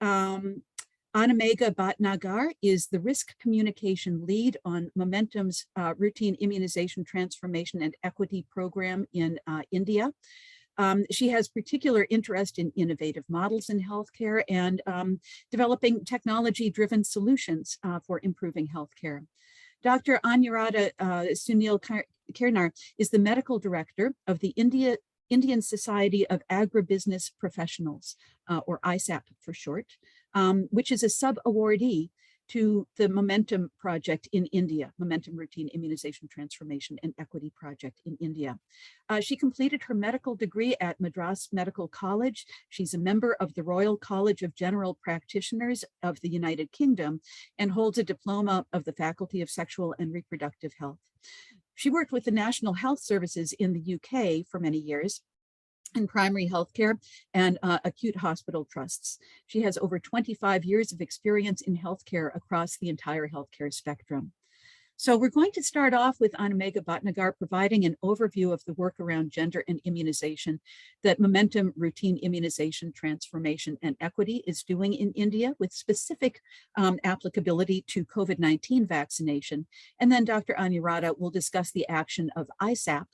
Anamega Bhatnagar is the Risk Communication Lead on Momentum's Routine Immunization Transformation and Equity Program in India. She has particular interest in innovative models in healthcare and developing technology-driven solutions for improving healthcare. Dr. Anuradha Sunil Kirnar is the medical director of the Indian Society of Agribusiness Professionals, or ISAP for short, which is a sub-awardee to the Momentum project in India, Momentum Routine Immunization Transformation and Equity Project in India. She completed her medical degree at Madras Medical College. She's a member of the Royal College of General Practitioners of the United Kingdom and holds a diploma of the Faculty of Sexual and Reproductive Health. She worked with the National Health Services in the UK for many years in primary healthcare and acute hospital trusts. She has over 25 years of experience in healthcare across the entire healthcare spectrum. So we're going to start off with Anamega Bhatnagar providing an overview of the work around gender and immunization that Momentum Routine Immunization Transformation and Equity is doing in India with specific applicability to COVID-19 vaccination. And then Dr. Anuradha will discuss the action of ISAP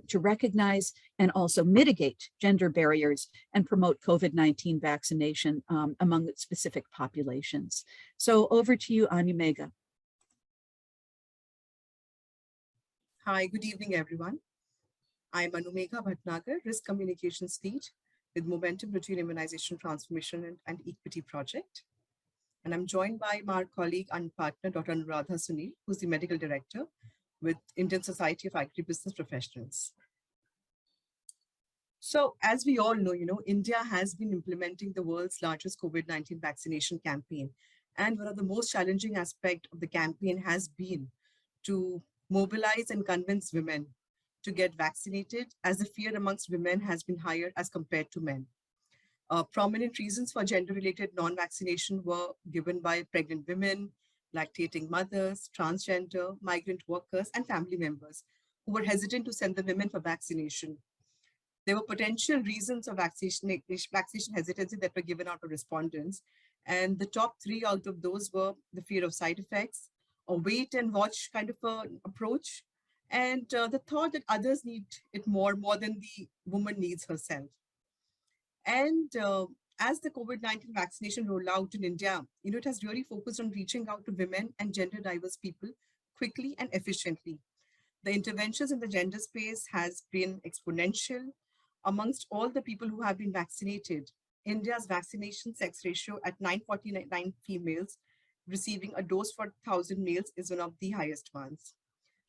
to recognize and also mitigate gender barriers and promote COVID-19 vaccination among specific populations. So over to you, Anumega. Hi, good evening, everyone. I'm Anumega Bhatnagar, Risk Communications Lead with Momentum Routine Immunization Transformation and Equity Project. And I'm joined by my colleague and partner, Dr. Anuradha Sunil, who's the Medical Director with Indian Society of Agribusiness Professionals. So as we all know, India has been implementing the world's largest COVID-19 vaccination campaign. And one of the most challenging aspects of the campaign has been to mobilize and convince women to get vaccinated, as the fear amongst women has been higher as compared to men. Prominent reasons for gender-related non-vaccination were given by pregnant women, lactating mothers, transgender, migrant workers, and family members who were hesitant to send the women for vaccination. There were potential reasons of vaccination hesitancy that were given out to respondents. And the top three out of those were the fear of side effects, a wait and watch kind of an approach, and the thought that others need it more than the woman needs herself. And as the COVID-19 vaccination rolled out in India, it has really focused on reaching out to women and gender diverse people quickly and efficiently. The interventions in the gender space has been exponential. Amongst all the people who have been vaccinated, India's vaccination sex ratio at 949 females receiving a dose for 1,000 males is one of the highest ones.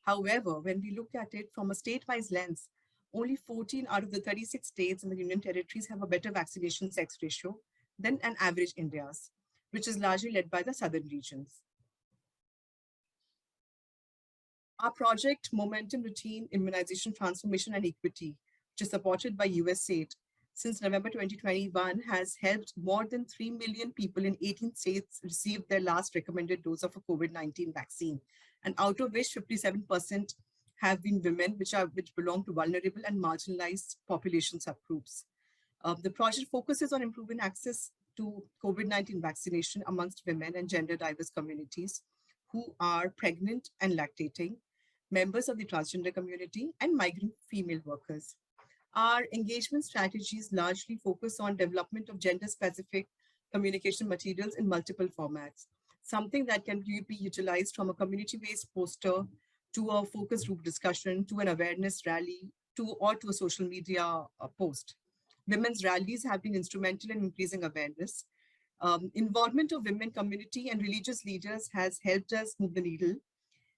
However, when we look at it from a state-wise lens, only 14 out of the 36 states in the Union Territories have a better vaccination sex ratio than an average India's, which is largely led by the southern regions. Our project, Momentum Routine Immunization Transformation and Equity, which is supported by Usaid, since November 2021 has helped more than 3 million people in 18 states receive their last recommended dose of a COVID-19 vaccine, and out of which 57% have been women, which belong to vulnerable and marginalized population subgroups. The project focuses on improving access to COVID-19 vaccination amongst women and gender diverse communities who are pregnant and lactating, members of the transgender community, and migrant female workers. Our engagement strategies largely focus on development of gender-specific communication materials in multiple formats, something that can be utilized from a community-based poster to a focus group discussion, to an awareness rally, or to a social media post. Women's rallies have been instrumental in increasing awareness. Involvement of women community and religious leaders has helped us move the needle,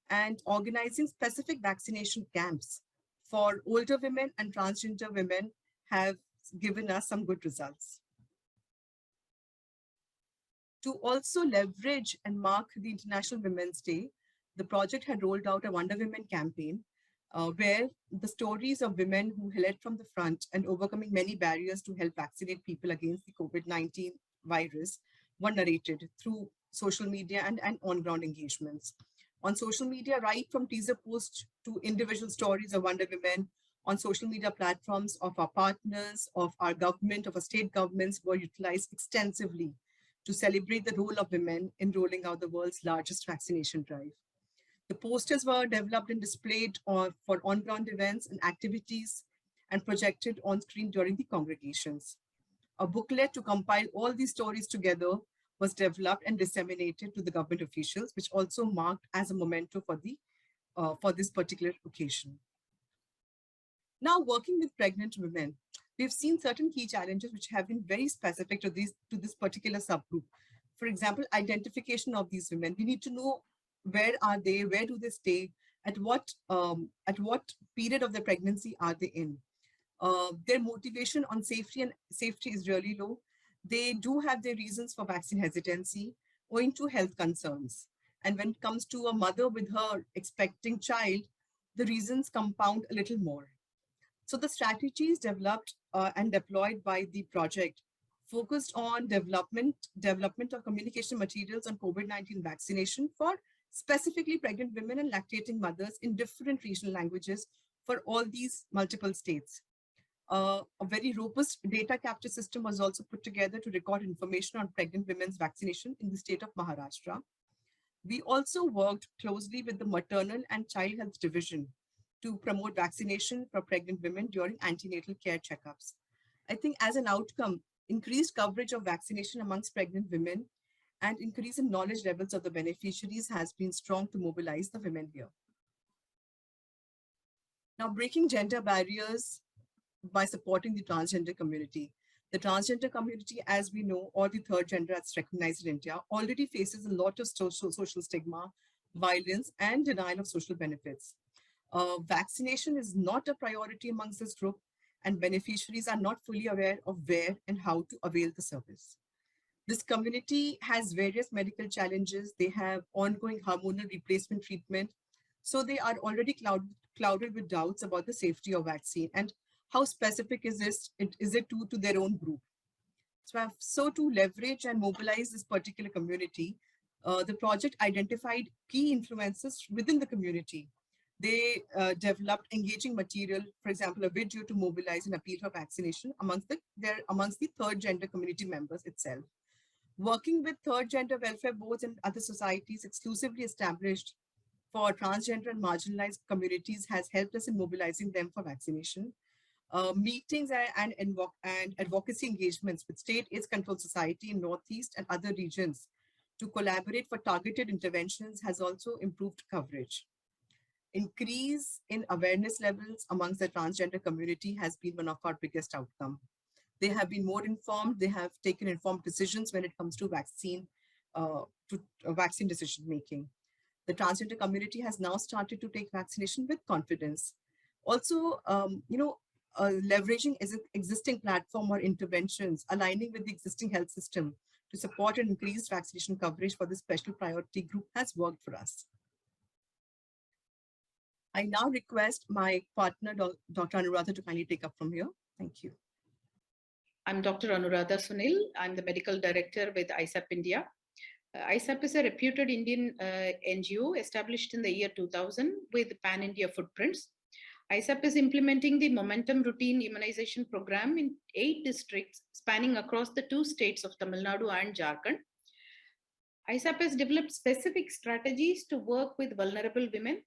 and organizing specific vaccination camps for older women and transgender women have given us some good results. To also leverage and mark the International Women's Day, the project had rolled out a Wonder Women campaign where the stories of women who led from the front and overcoming many barriers to help vaccinate people against the COVID-19 virus were narrated through social media and on-ground engagements. On social media, right from teaser posts to individual stories of Wonder Women on social media platforms of our partners, of our government, of our state governments were utilized extensively to celebrate the role of women in rolling out the world's largest vaccination drive. The posters were developed and displayed for on-ground events and activities and projected on screen during the congregations. A booklet to compile all these stories together was developed and disseminated to the government officials, which also marked as a memento for this particular occasion. Now, working with pregnant women, we've seen certain key challenges which have been very specific to this particular subgroup. For example, identification of these women. We need to know where are they, where do they stay, at what period of the pregnancy are they in. Their motivation on safety is really low. They do have their reasons for vaccine hesitancy owing to health concerns. And when it comes to a mother with her expecting child, the reasons compound a little more. So the strategies developed and deployed by the project focused on development of communication materials on COVID-19 vaccination for specifically pregnant women and lactating mothers in different regional languages for all these multiple states. A very robust data capture system was also put together to record information on pregnant women's vaccination in the state of Maharashtra. We also worked closely with the Maternal and Child Health Division to promote vaccination for pregnant women during antenatal care checkups. I think as an outcome, increased coverage of vaccination amongst pregnant women and increase in knowledge levels of the beneficiaries has been strong to mobilize the women here. Now, breaking gender barriers by supporting the transgender community. The transgender community, as we know, or the third gender as recognized in India, already faces a lot of social stigma, violence, and denial of social benefits. Vaccination is not a priority amongst this group, and beneficiaries are not fully aware of where and how to avail the service. This community has various medical challenges. They have ongoing hormonal replacement treatment. So they are already clouded with doubts about the safety of vaccine and how specific is it to their own group. So to leverage and mobilize this particular community, the project identified key influences within the community. They developed engaging material, for example, a video to mobilize and appeal for vaccination amongst the third gender community members itself. Working with third gender welfare boards and other societies exclusively established for transgender and marginalized communities has helped us in mobilizing them for vaccination. Meetings and advocacy engagements with State AIDS Control Society in Northeast and other regions to collaborate for targeted interventions has also improved coverage. Increase in awareness levels amongst the transgender community has been one of our biggest outcomes. They have been more informed. They have taken informed decisions when it comes to vaccine decision making. The transgender community has now started to take vaccination with confidence. Also, leveraging existing platform or interventions, aligning with the existing health system to support and increase vaccination coverage for this special priority group has worked for us. I now request my partner, Dr. Anuradha, to kindly take up from here. Thank you. I'm Dr. Anuradha Sunil. I'm the medical director with ISAP India. ISAP is a reputed Indian NGO established in the year 2000 with pan-India footprints. ISAP is implementing the Momentum Routine Immunization Program in 8 districts spanning across the 2 states of Tamil Nadu and Jharkhand. ISAP has developed specific strategies to work with vulnerable women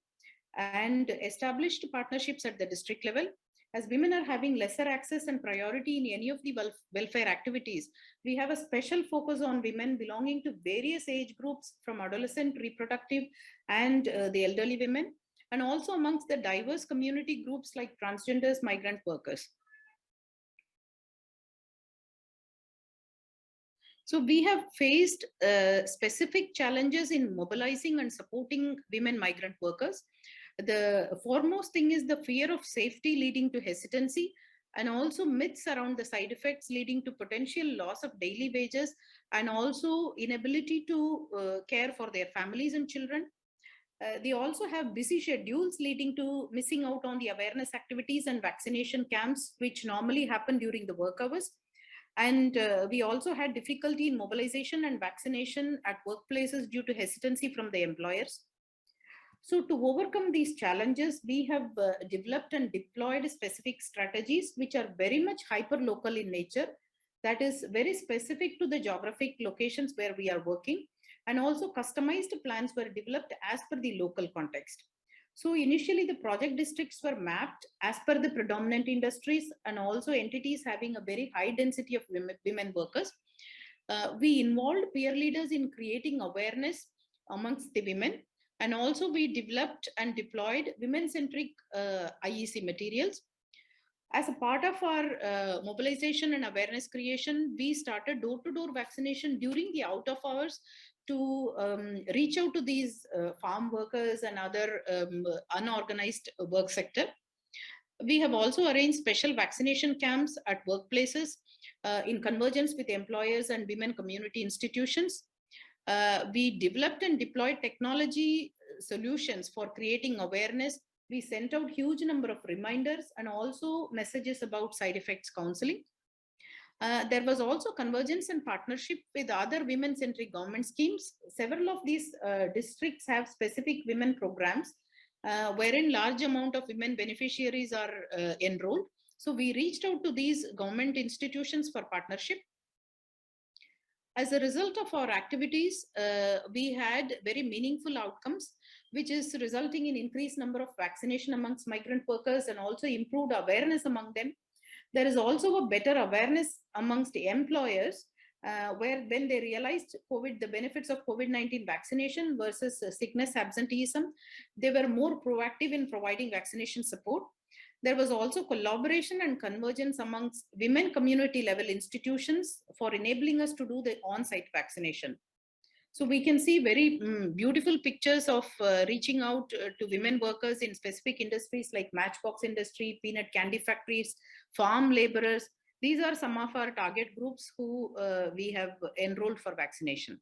and established partnerships at the district level. As women are having lesser access and priority in any of the welfare activities, we have a special focus on women belonging to various age groups from adolescent, reproductive, and the elderly women, and also amongst the diverse community groups like transgenders, migrant workers. So we have faced specific challenges in mobilizing and supporting women migrant workers. The foremost thing is the fear of safety leading to hesitancy, and also myths around the side effects leading to potential loss of daily wages, and also inability to care for their families and children. They also have busy schedules leading to missing out on the awareness activities and vaccination camps, which normally happen during the work hours. And we also had difficulty in mobilization and vaccination at workplaces due to hesitancy from the employers. So to overcome these challenges, we have developed and deployed specific strategies which are very much hyper-local in nature, that is very specific to the geographic locations where we are working, and also customized plans were developed as per the local context. So initially the project districts were mapped as per the predominant industries and also entities having a very high density of women workers. We involved peer leaders in creating awareness amongst the women, and also we developed and deployed women-centric IEC materials. As a part of our mobilization and awareness creation, we started door-to-door vaccination during the out of hours to reach out to these farm workers and other unorganized work sector. We have also arranged special vaccination camps at workplaces in convergence with employers and women community institutions. We developed and deployed technology solutions for creating awareness. We sent out huge number of reminders and also messages about side effects counseling. There was also convergence and partnership with other women-centric government schemes. Several of these districts have specific women programs wherein large amount of women beneficiaries are enrolled. So we reached out to these government institutions for partnership. As a result of our activities, we had very meaningful outcomes, which is resulting in increased number of vaccination amongst migrant workers and also improved awareness among them. There is also a better awareness amongst the employers where when they realized the benefits of COVID-19 vaccination versus sickness absenteeism, they were more proactive in providing vaccination support. There was also collaboration and convergence amongst women community level institutions for enabling us to do the on-site vaccination. So we can see very beautiful pictures of reaching out to women workers in specific industries like matchbox industry, peanut candy factories, farm laborers. These are some of our target groups who we have enrolled for vaccination.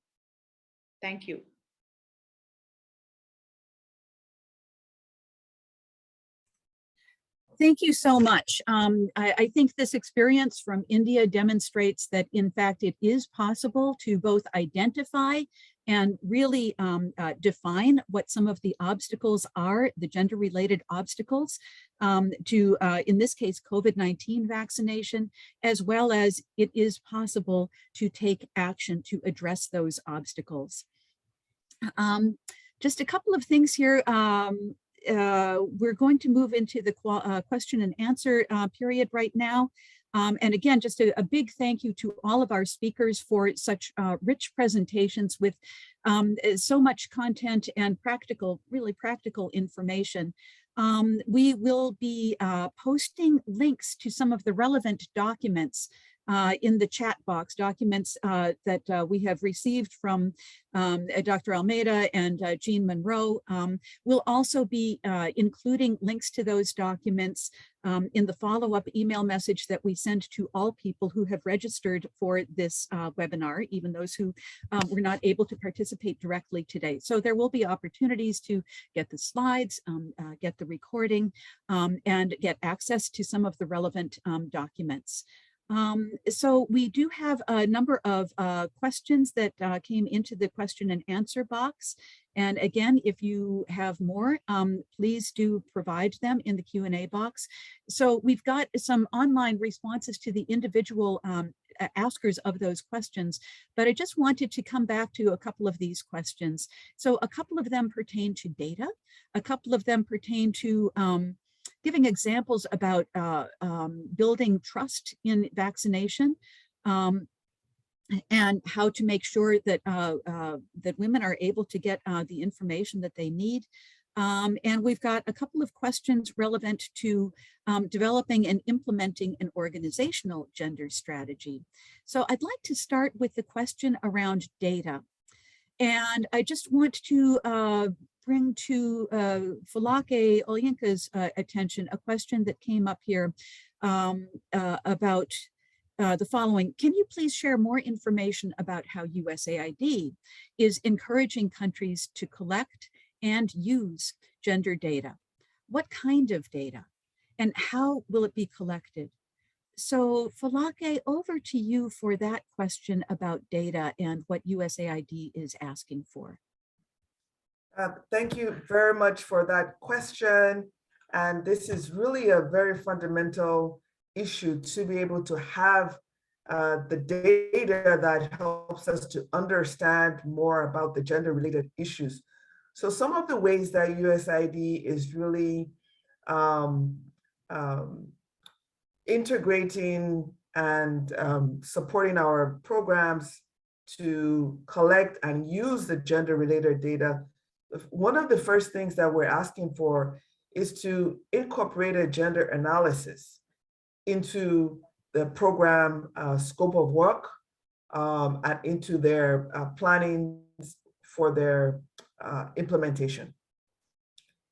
Thank you. Thank you so much. I think this experience from India demonstrates that, in fact, it is possible to both identify and really define what some of the obstacles are, the gender-related obstacles to, in this case, COVID-19 vaccination, as well as it is possible to take action to address those obstacles. Just a couple of things here. We're going to move into the question and answer period right now. And again, just a big thank you to all of our speakers for such rich presentations with so much content and really practical information. We will be posting links to some of the relevant documents in the chat box, documents that we have received from Dr. Almeida and Jean Munro. We'll also be including links to those documents in the follow-up email message that we send to all people who have registered for this webinar, even those who were not able to participate directly today. So there will be opportunities to get the slides, get the recording, and get access to some of the relevant documents. So we do have a number of questions that came into the question and answer box. And again, if you have more, please do provide them in the Q&A box. So we've got some online responses to the individual askers of those questions, but I just wanted to come back to a couple of these questions. So a couple of them pertain to data, a couple of them pertain to giving examples about building trust in vaccination and how to make sure that that women are able to get the information that they need. And we've got a couple of questions relevant to developing and implementing an organizational gender strategy. So I'd like to start with the question around data. And I just want to bring to Folake Olayinka's attention a question that came up here about the following. Can you please share more information about how USAID is encouraging countries to collect and use gender data? What kind of data? And how will it be collected? So Folake, over to you for that question about data and what USAID is asking for. Thank you very much for that question. And this is really a very fundamental issue to be able to have the data that helps us to understand more about the gender-related issues. So some of the ways that USAID is really integrating and supporting our programs to collect and use the gender-related data, one of the first things that we're asking for is to incorporate a gender analysis into the program scope of work and into their planning for their implementation.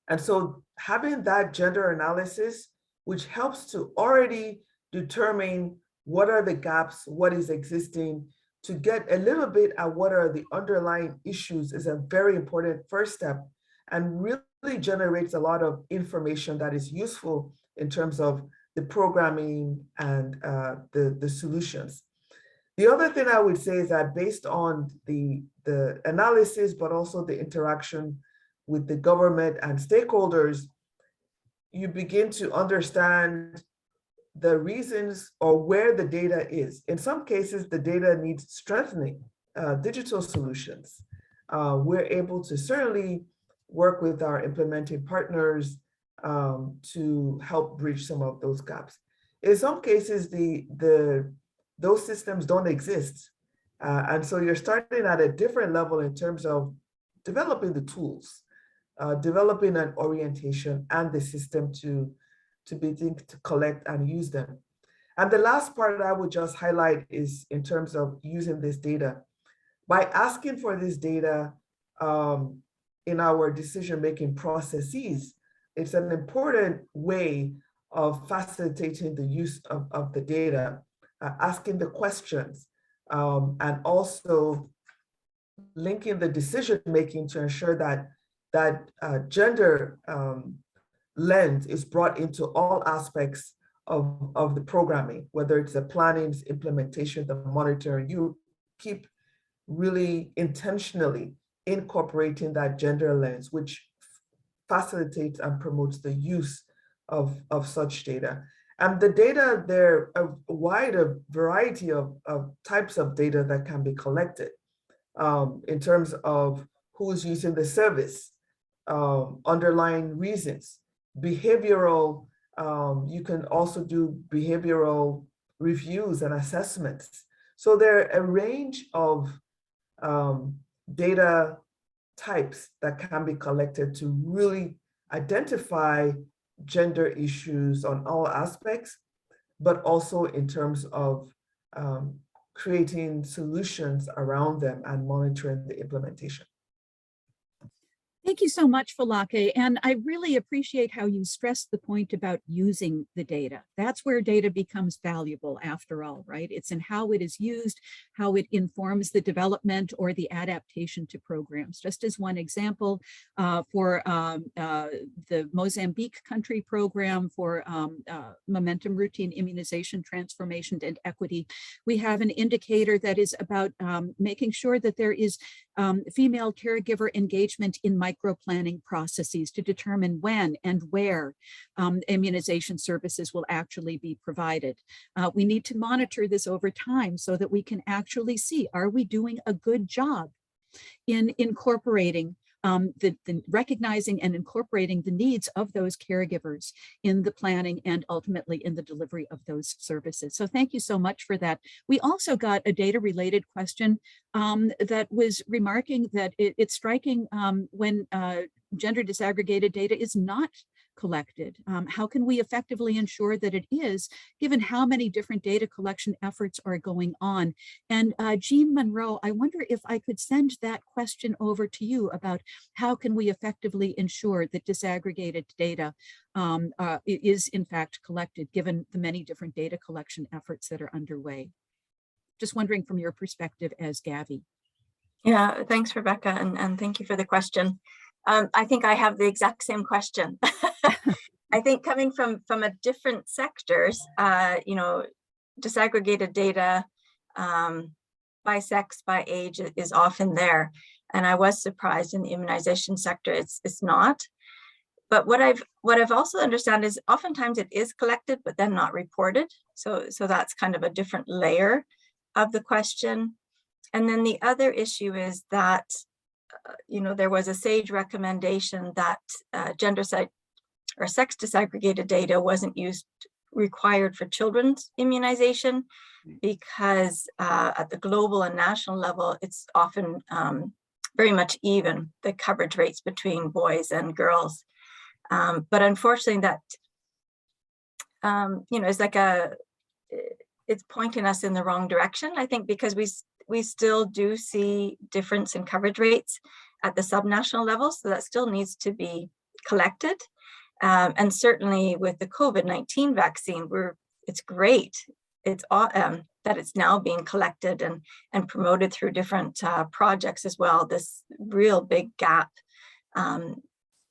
And so having that gender analysis, which helps to already determine what are the gaps, what is existing, to get a little bit at what are the underlying issues, is a very important first step and really generates a lot of information that is useful in terms of the programming and the solutions. The other thing I would say is that based on the analysis, but also the interaction with the government and stakeholders, you begin to understand the reasons or where the data is. In some cases, the data needs strengthening, digital solutions. We're able to certainly work with our implementing partners to help bridge some of those gaps. In some cases, those systems don't exist. And so you're starting at a different level in terms of developing the tools, developing an orientation and the system to begin to collect and use them. And the last part I would just highlight is in terms of using this data. By asking for this data in our decision-making processes, it's an important way of facilitating the use of the data, asking the questions, and also linking the decision-making to ensure that gender lens is brought into all aspects of the programming, whether it's the planning, implementation, the monitoring. You keep really intentionally incorporating that gender lens, which facilitates and promotes the use of such data. And the data, there are a wide variety of types of data that can be collected in terms of who's using the service, underlying reasons, behavioral, you can also do behavioral reviews and assessments. So there are a range of data types that can be collected to really identify gender issues on all aspects, but also in terms of creating solutions around them and monitoring the implementation. Thank you so much, Folake. And I really appreciate how you stressed the point about using the data. That's where data becomes valuable after all, right? It's in how it is used, how it informs the development or the adaptation to programs. Just as one example, for the Mozambique country program for momentum routine immunization, transformation, and equity, we have an indicator that is about making sure that there is female caregiver engagement in micro-planning processes to determine when and where immunization services will actually be provided. We need to monitor this over time so that we can actually see, are we doing a good job in incorporating recognizing and incorporating the needs of those caregivers in the planning and ultimately in the delivery of those services. So thank you so much for that. We also got a data-related question that was remarking that it's striking when gender disaggregated data is not collected? How can we effectively ensure that it is, given how many different data collection efforts are going on? And Jean Munro, I wonder if I could send that question over to you about how can we effectively ensure that disaggregated data is in fact collected, given the many different data collection efforts that are underway. Just wondering from your perspective as Gavi. Yeah, thanks, Rebecca, and thank you for the question. I think I have the exact same question. I think coming from a different sectors, you know, disaggregated data by sex, by age is often there. And I was surprised in the immunization sector, it's not. But what I've also understand is oftentimes it is collected, but then not reported. So that's kind of a different layer of the question. And then the other issue is that you know, there was a Usaid recommendation that or sex disaggregated data wasn't required for children's immunization because at the global and national level, it's often very much even, the coverage rates between boys and girls. But unfortunately that, you know, it's pointing us in the wrong direction, I think, because we still do see difference in coverage rates at the subnational level, so that still needs to be collected. And certainly with the COVID-19 vaccine, it's great. It's that it's now being collected and promoted through different projects as well, this real big gap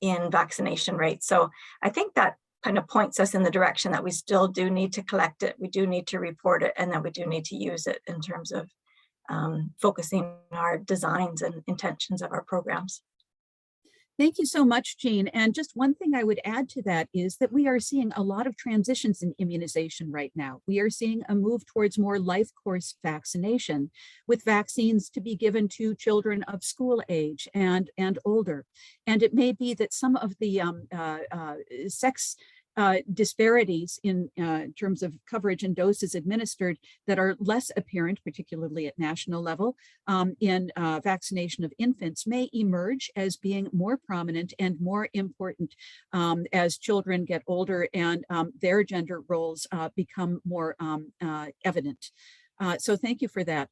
in vaccination rates. So I think that kind of points us in the direction that we still do need to collect it, we do need to report it, and then we do need to use it in terms of focusing our designs and intentions of our programs. Thank you so much, Jean. And just one thing I would add to that is that we are seeing a lot of transitions in immunization right now. We are seeing a move towards more life course vaccination, with vaccines to be given to children of school age and older. And it may be that some of the sex disparities in terms of coverage and doses administered that are less apparent, particularly at national level, in vaccination of infants may emerge as being more prominent and more important as children get older and their gender roles become more evident. So thank you for that.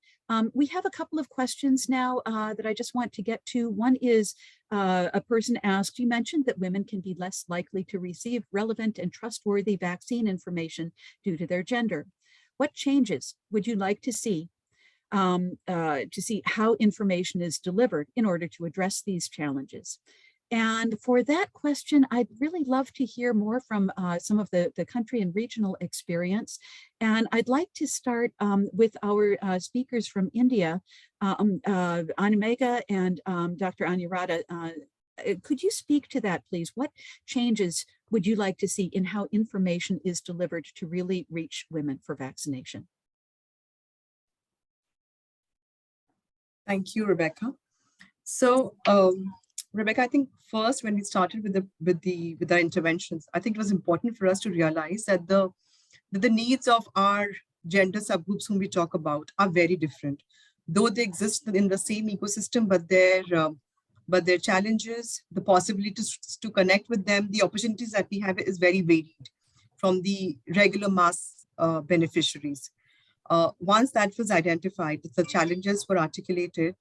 We have a couple of questions now that I just want to get to. One is a person asked, you mentioned that women can be less likely to receive relevant and trustworthy vaccine information due to their gender. What changes would you like to see how information is delivered in order to address these challenges? And for that question, I'd really love to hear more from some of the country and regional experience. And I'd like to start with our speakers from India, Olayinka and Dr. Anuradha. Could you speak to that, please? What changes would you like to see in how information is delivered to really reach women for vaccination? Thank you, Rebecca. So, Rebecca, I think first when we started with our interventions, I think it was important for us to realize that the needs of our gender subgroups whom we talk about are very different. Though they exist in the same ecosystem, but their challenges, the possibilities to connect with them, the opportunities that we have is very varied from the regular mass beneficiaries. Once that was identified, the challenges were articulated,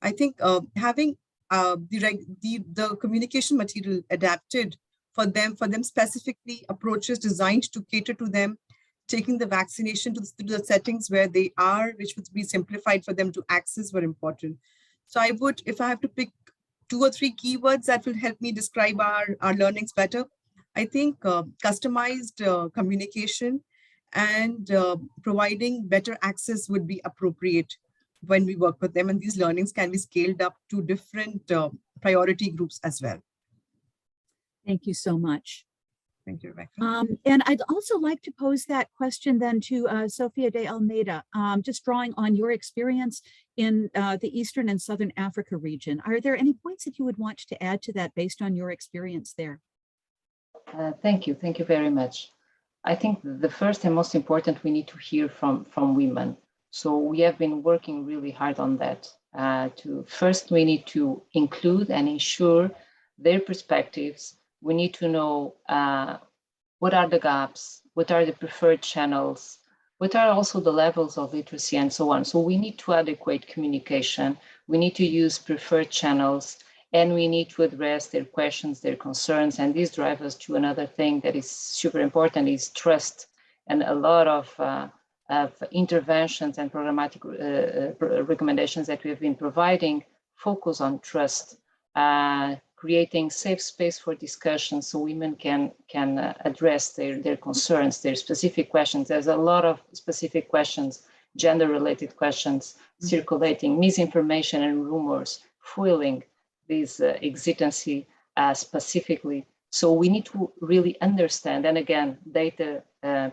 I think having the communication material adapted for them specifically, approaches designed to cater to them, taking the vaccination to the settings where they are, which would be simplified for them to access, were important. So I would, if I have to pick 2 or 3 keywords that will help me describe our learnings better, I think customized communication and providing better access would be appropriate when we work with them, and these learnings can be scaled up to different priority groups as well. Thank you so much. Thank you, Rebecca. And I'd also like to pose that question then to Sophia De Almeida, just drawing on your experience in the Eastern and Southern Africa region. Are there any points that you would want to add to that based on your experience there? Thank you very much. I think the first and most important, we need to hear from women. So we have been working really hard on that. First, we need to include and ensure their perspectives. We need to know what are the gaps, what are the preferred channels, what are also the levels of literacy and so on. So we need to adequate communication. We need to use preferred channels, and we need to address their questions, their concerns. And this drives us to another thing that is super important, is trust. And a lot of interventions and programmatic recommendations that we have been providing focus on trust, creating safe space for discussion so women can address their concerns, their specific questions. There's a lot of specific questions, gender-related questions, circulating, misinformation and rumors, fueling this exigency specifically. So we need to really understand, and again, data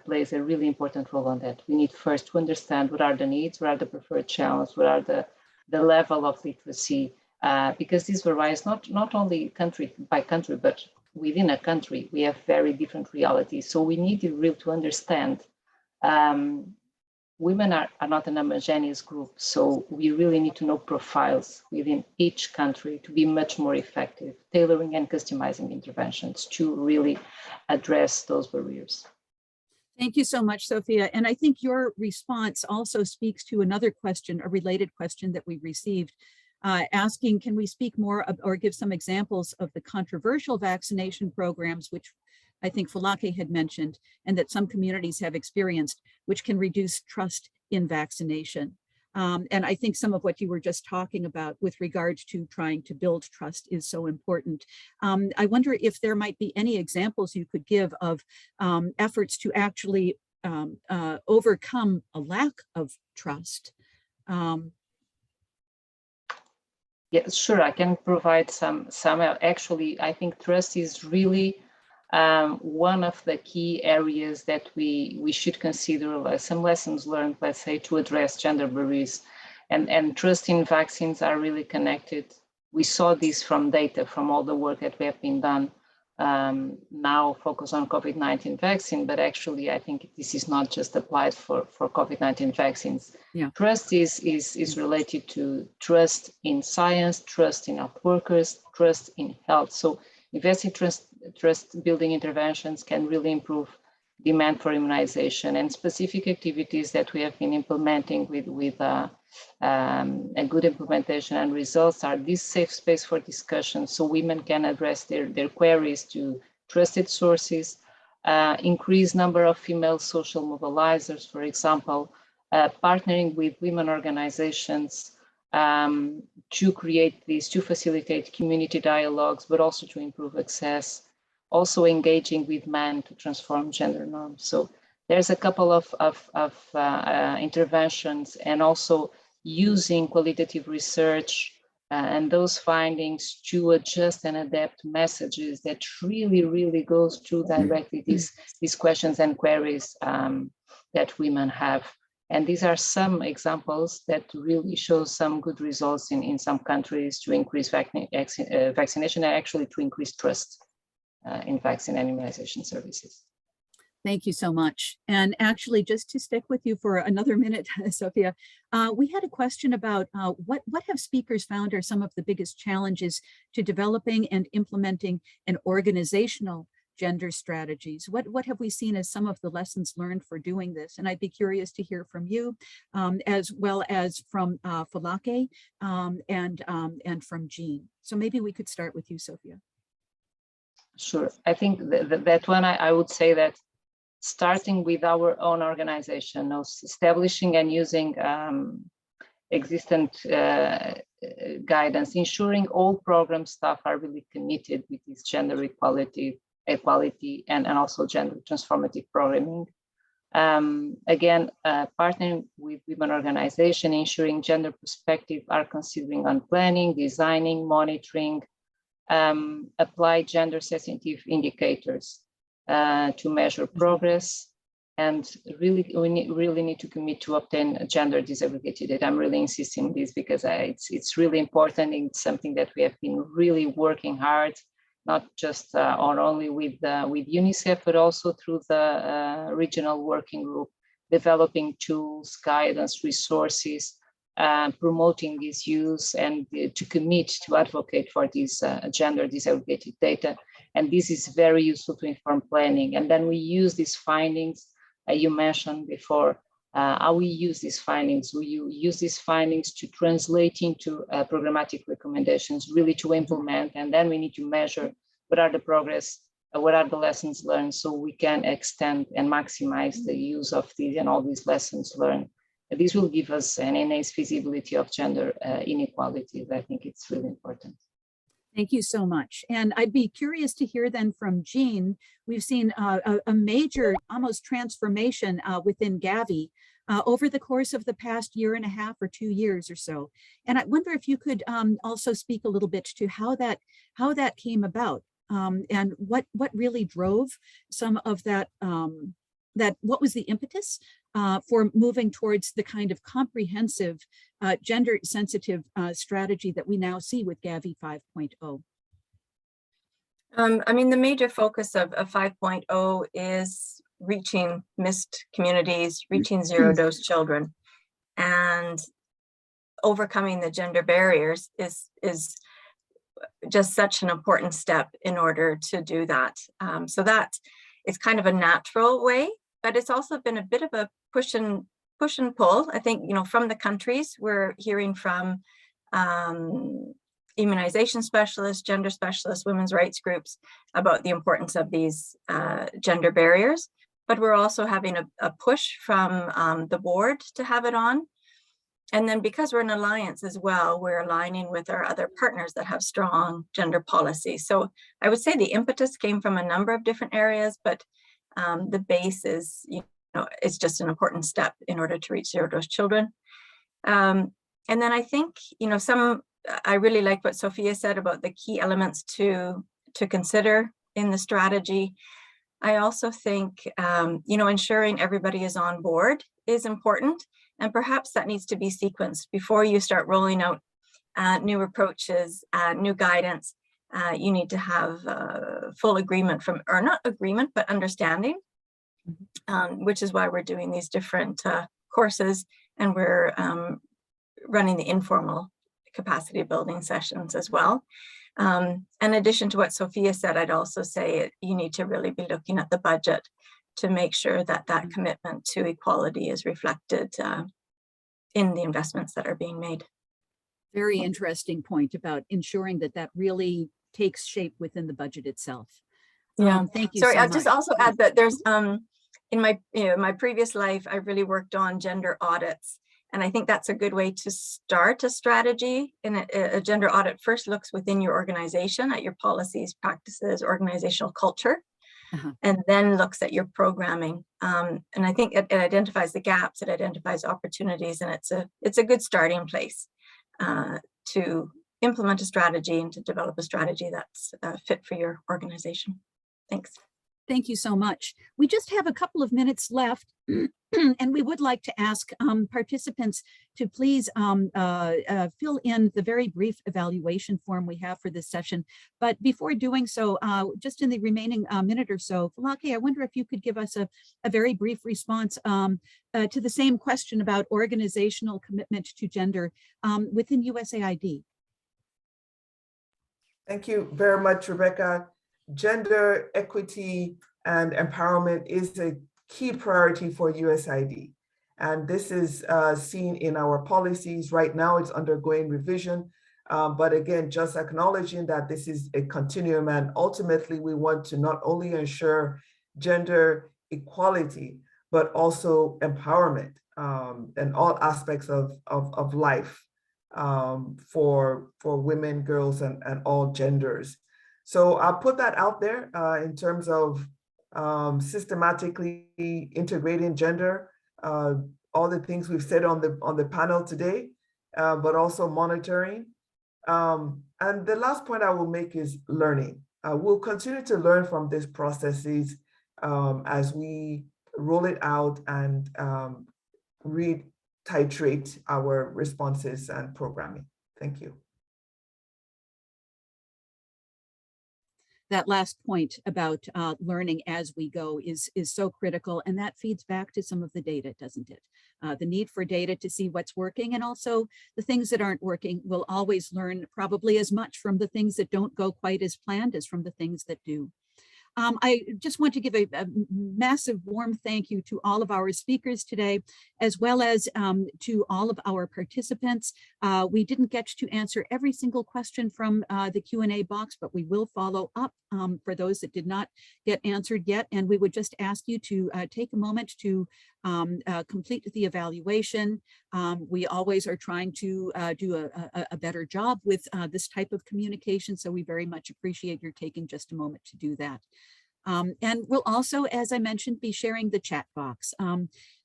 plays a really important role on that. We need first to understand what are the needs, what are the preferred channels, what are the level of literacy, because this varies not only country by country, but within a country, we have very different realities. So we need really to understand women are not an homogeneous group. So we really need to know profiles within each country to be much more effective, tailoring and customizing interventions to really address those barriers. Thank you so much, Sophia. And I think your response also speaks to another question, a related question that we received, asking, can we speak more or give some examples of the controversial vaccination programs, which I think Folake had mentioned, and that some communities have experienced, which can reduce trust in vaccination. And I think some of what you were just talking about with regards to trying to build trust is so important. I wonder if there might be any examples you could give of efforts to actually overcome a lack of trust. Yeah, sure, I can provide some. Actually, I think trust is really one of the key areas that we should consider, some lessons learned, let's say, to address gender barriers. And trust in vaccines are really connected. We saw this from data, from all the work that we have been done, now focus on COVID-19 vaccine, but actually I think this is not just applied for COVID-19 vaccines. Yeah. Trust is related to trust in science, trust in health workers, trust in health. So investing trust building interventions can really improve demand for immunization, and specific activities that we have been implementing with a good implementation and results are this safe space for discussion, so women can address their queries to trusted sources, increase number of female social mobilizers, for example, partnering with women organizations to create these, to facilitate community dialogues, but also to improve access, also engaging with men to transform gender norms. So there's a couple of interventions, and also using qualitative research and those findings to adjust and adapt messages that really goes to directly these questions and queries that women have. And these are some examples that really show some good results in some countries to increase vaccination and actually to increase trust in vaccine and immunization services. Thank you so much. And actually, just to stick with you for another minute, Sophia, we had a question about what have speakers found are some of the biggest challenges to developing and implementing an organizational gender strategies? What have we seen as some of the lessons learned for doing this? And I'd be curious to hear from you, as well as from Folake and from Jean. So maybe we could start with you, Sophia. Sure. I think that one, I would say that starting with our own organization, establishing and using existent guidance, ensuring all program staff are really committed with this gender equality and also gender transformative programming. Again, partnering with women organization, ensuring gender perspective are considering on planning, designing, monitoring, apply gender sensitive indicators to measure progress, and really we really need to commit to obtain gender disaggregated data. I'm really insisting on this because it's really important. It's something that we have been really working hard, not just only with UNICEF, but also through the regional working group, developing tools, guidance, resources promoting this use and to commit to advocate for this gender disaggregated data. And this is very useful to inform planning. And then we use these findings, you mentioned before, how we use these findings. We use these findings to translate into programmatic recommendations, really to implement, and then we need to measure what are the progress, what are the lessons learned, so we can extend and maximize the use of these and all these lessons learned. This will give us an enhanced visibility of gender inequalities. I think it's really important. Thank you so much. And I'd be curious to hear then from Jean. We've seen a major, almost transformation within Gavi over the course of the past year and a half or 2 years or so. And I wonder if you could also speak a little bit to how that came about and what really drove some of that, what was the impetus for moving towards the kind of comprehensive gender sensitive strategy that we now see with Gavi 5.0? I mean, the major focus of 5.0 is reaching missed communities, reaching zero-dose children, and overcoming the gender barriers is just such an important step in order to do that. So that is kind of a natural way, but it's also been a bit of a push and pull. I think, you know, from the countries, we're hearing from immunization specialists, gender specialists, women's rights groups about the importance of these gender barriers. But we're also having a push from the board to have it on. And then because we're an alliance as well, we're aligning with our other partners that have strong gender policies. So I would say the impetus came from a number of different areas, but the base is, you know, it's just an important step in order to reach zero-dose children. And then I think, you know, I really like what Sophia said about the key elements to consider in the strategy. I also think, you know, ensuring everybody is on board is important, and perhaps that needs to be sequenced before you start rolling out new approaches, new guidance. You need to have full agreement from, or not agreement, but understanding, which is why we're doing these different courses, and we're running the informal capacity building sessions as well. In addition to what Sophia said, I'd also say you need to really be looking at the budget to make sure that that commitment to equality is reflected in the investments that are being made. Very interesting point about ensuring that that really takes shape within the budget itself. Yeah, thank you. Sorry, so I'll much. just also add that there's in my previous life, I really worked on gender audits. And I think that's a good way to start a strategy. And a gender audit first looks within your organization at your policies, practices, organizational culture, and then looks at your programming. And I think it identifies the gaps, it identifies opportunities, and it's a good starting place to implement a strategy and to develop a strategy that's fit for your organization. Thanks. Thank you so much. We just have a couple of minutes left, and we would like to ask participants to please fill in the very brief evaluation form we have for this session. But before doing so, just in the remaining minute or so, Folake, I wonder if you could give us a very brief response to the same question about organizational commitment to gender within USAID. Thank you very much, Rebecca. Gender equity and empowerment is a key priority for USAID. And this is seen in our policies. Right now, it's undergoing revision. But again, just acknowledging that this is a continuum, and ultimately we want to not only ensure gender equality, but also empowerment in all aspects of life for women, girls, and all genders. So I'll put that out there in terms of systematically integrating gender, all the things we've said on the panel today, but also monitoring. And the last point I will make is learning. We'll continue to learn from these processes as we roll it out and retitrate our responses and programming. Thank you. that last point about learning as we go is so critical, and that feeds back to some of the data, doesn't it? The need for data to see what's working, and also the things that aren't working. We'll always learn probably as much from the things that don't go quite as planned as from the things that do. I just want to give a massive warm thank you to all of our speakers today, as well as to all of our participants. We didn't get to answer every single question from the Q&A box, but we will follow up for those that did not get answered yet. And we would just ask you to take a moment to complete the evaluation. We always are trying to do a better job with this type of communication, so we very much appreciate your taking just a moment to do that. And we'll also, as I mentioned, be sharing the chat box.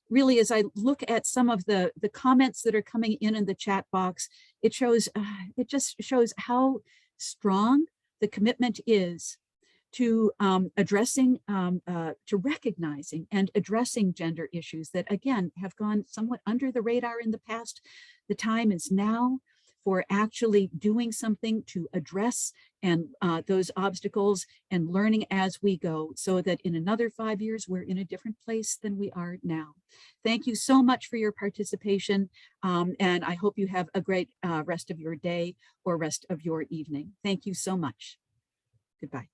Really, as I look at some of the comments that are coming in the chat box, it just shows how strong the commitment is to addressing, to recognizing and addressing gender issues that, again, have gone somewhat under the radar in the past. The time is now for actually doing something to address and those obstacles and learning as we go, so that in another 5 years, we're in a different place than we are now. Thank you so much for your participation. And I hope you have a great rest of your day or rest of your evening. Thank you so much. Goodbye.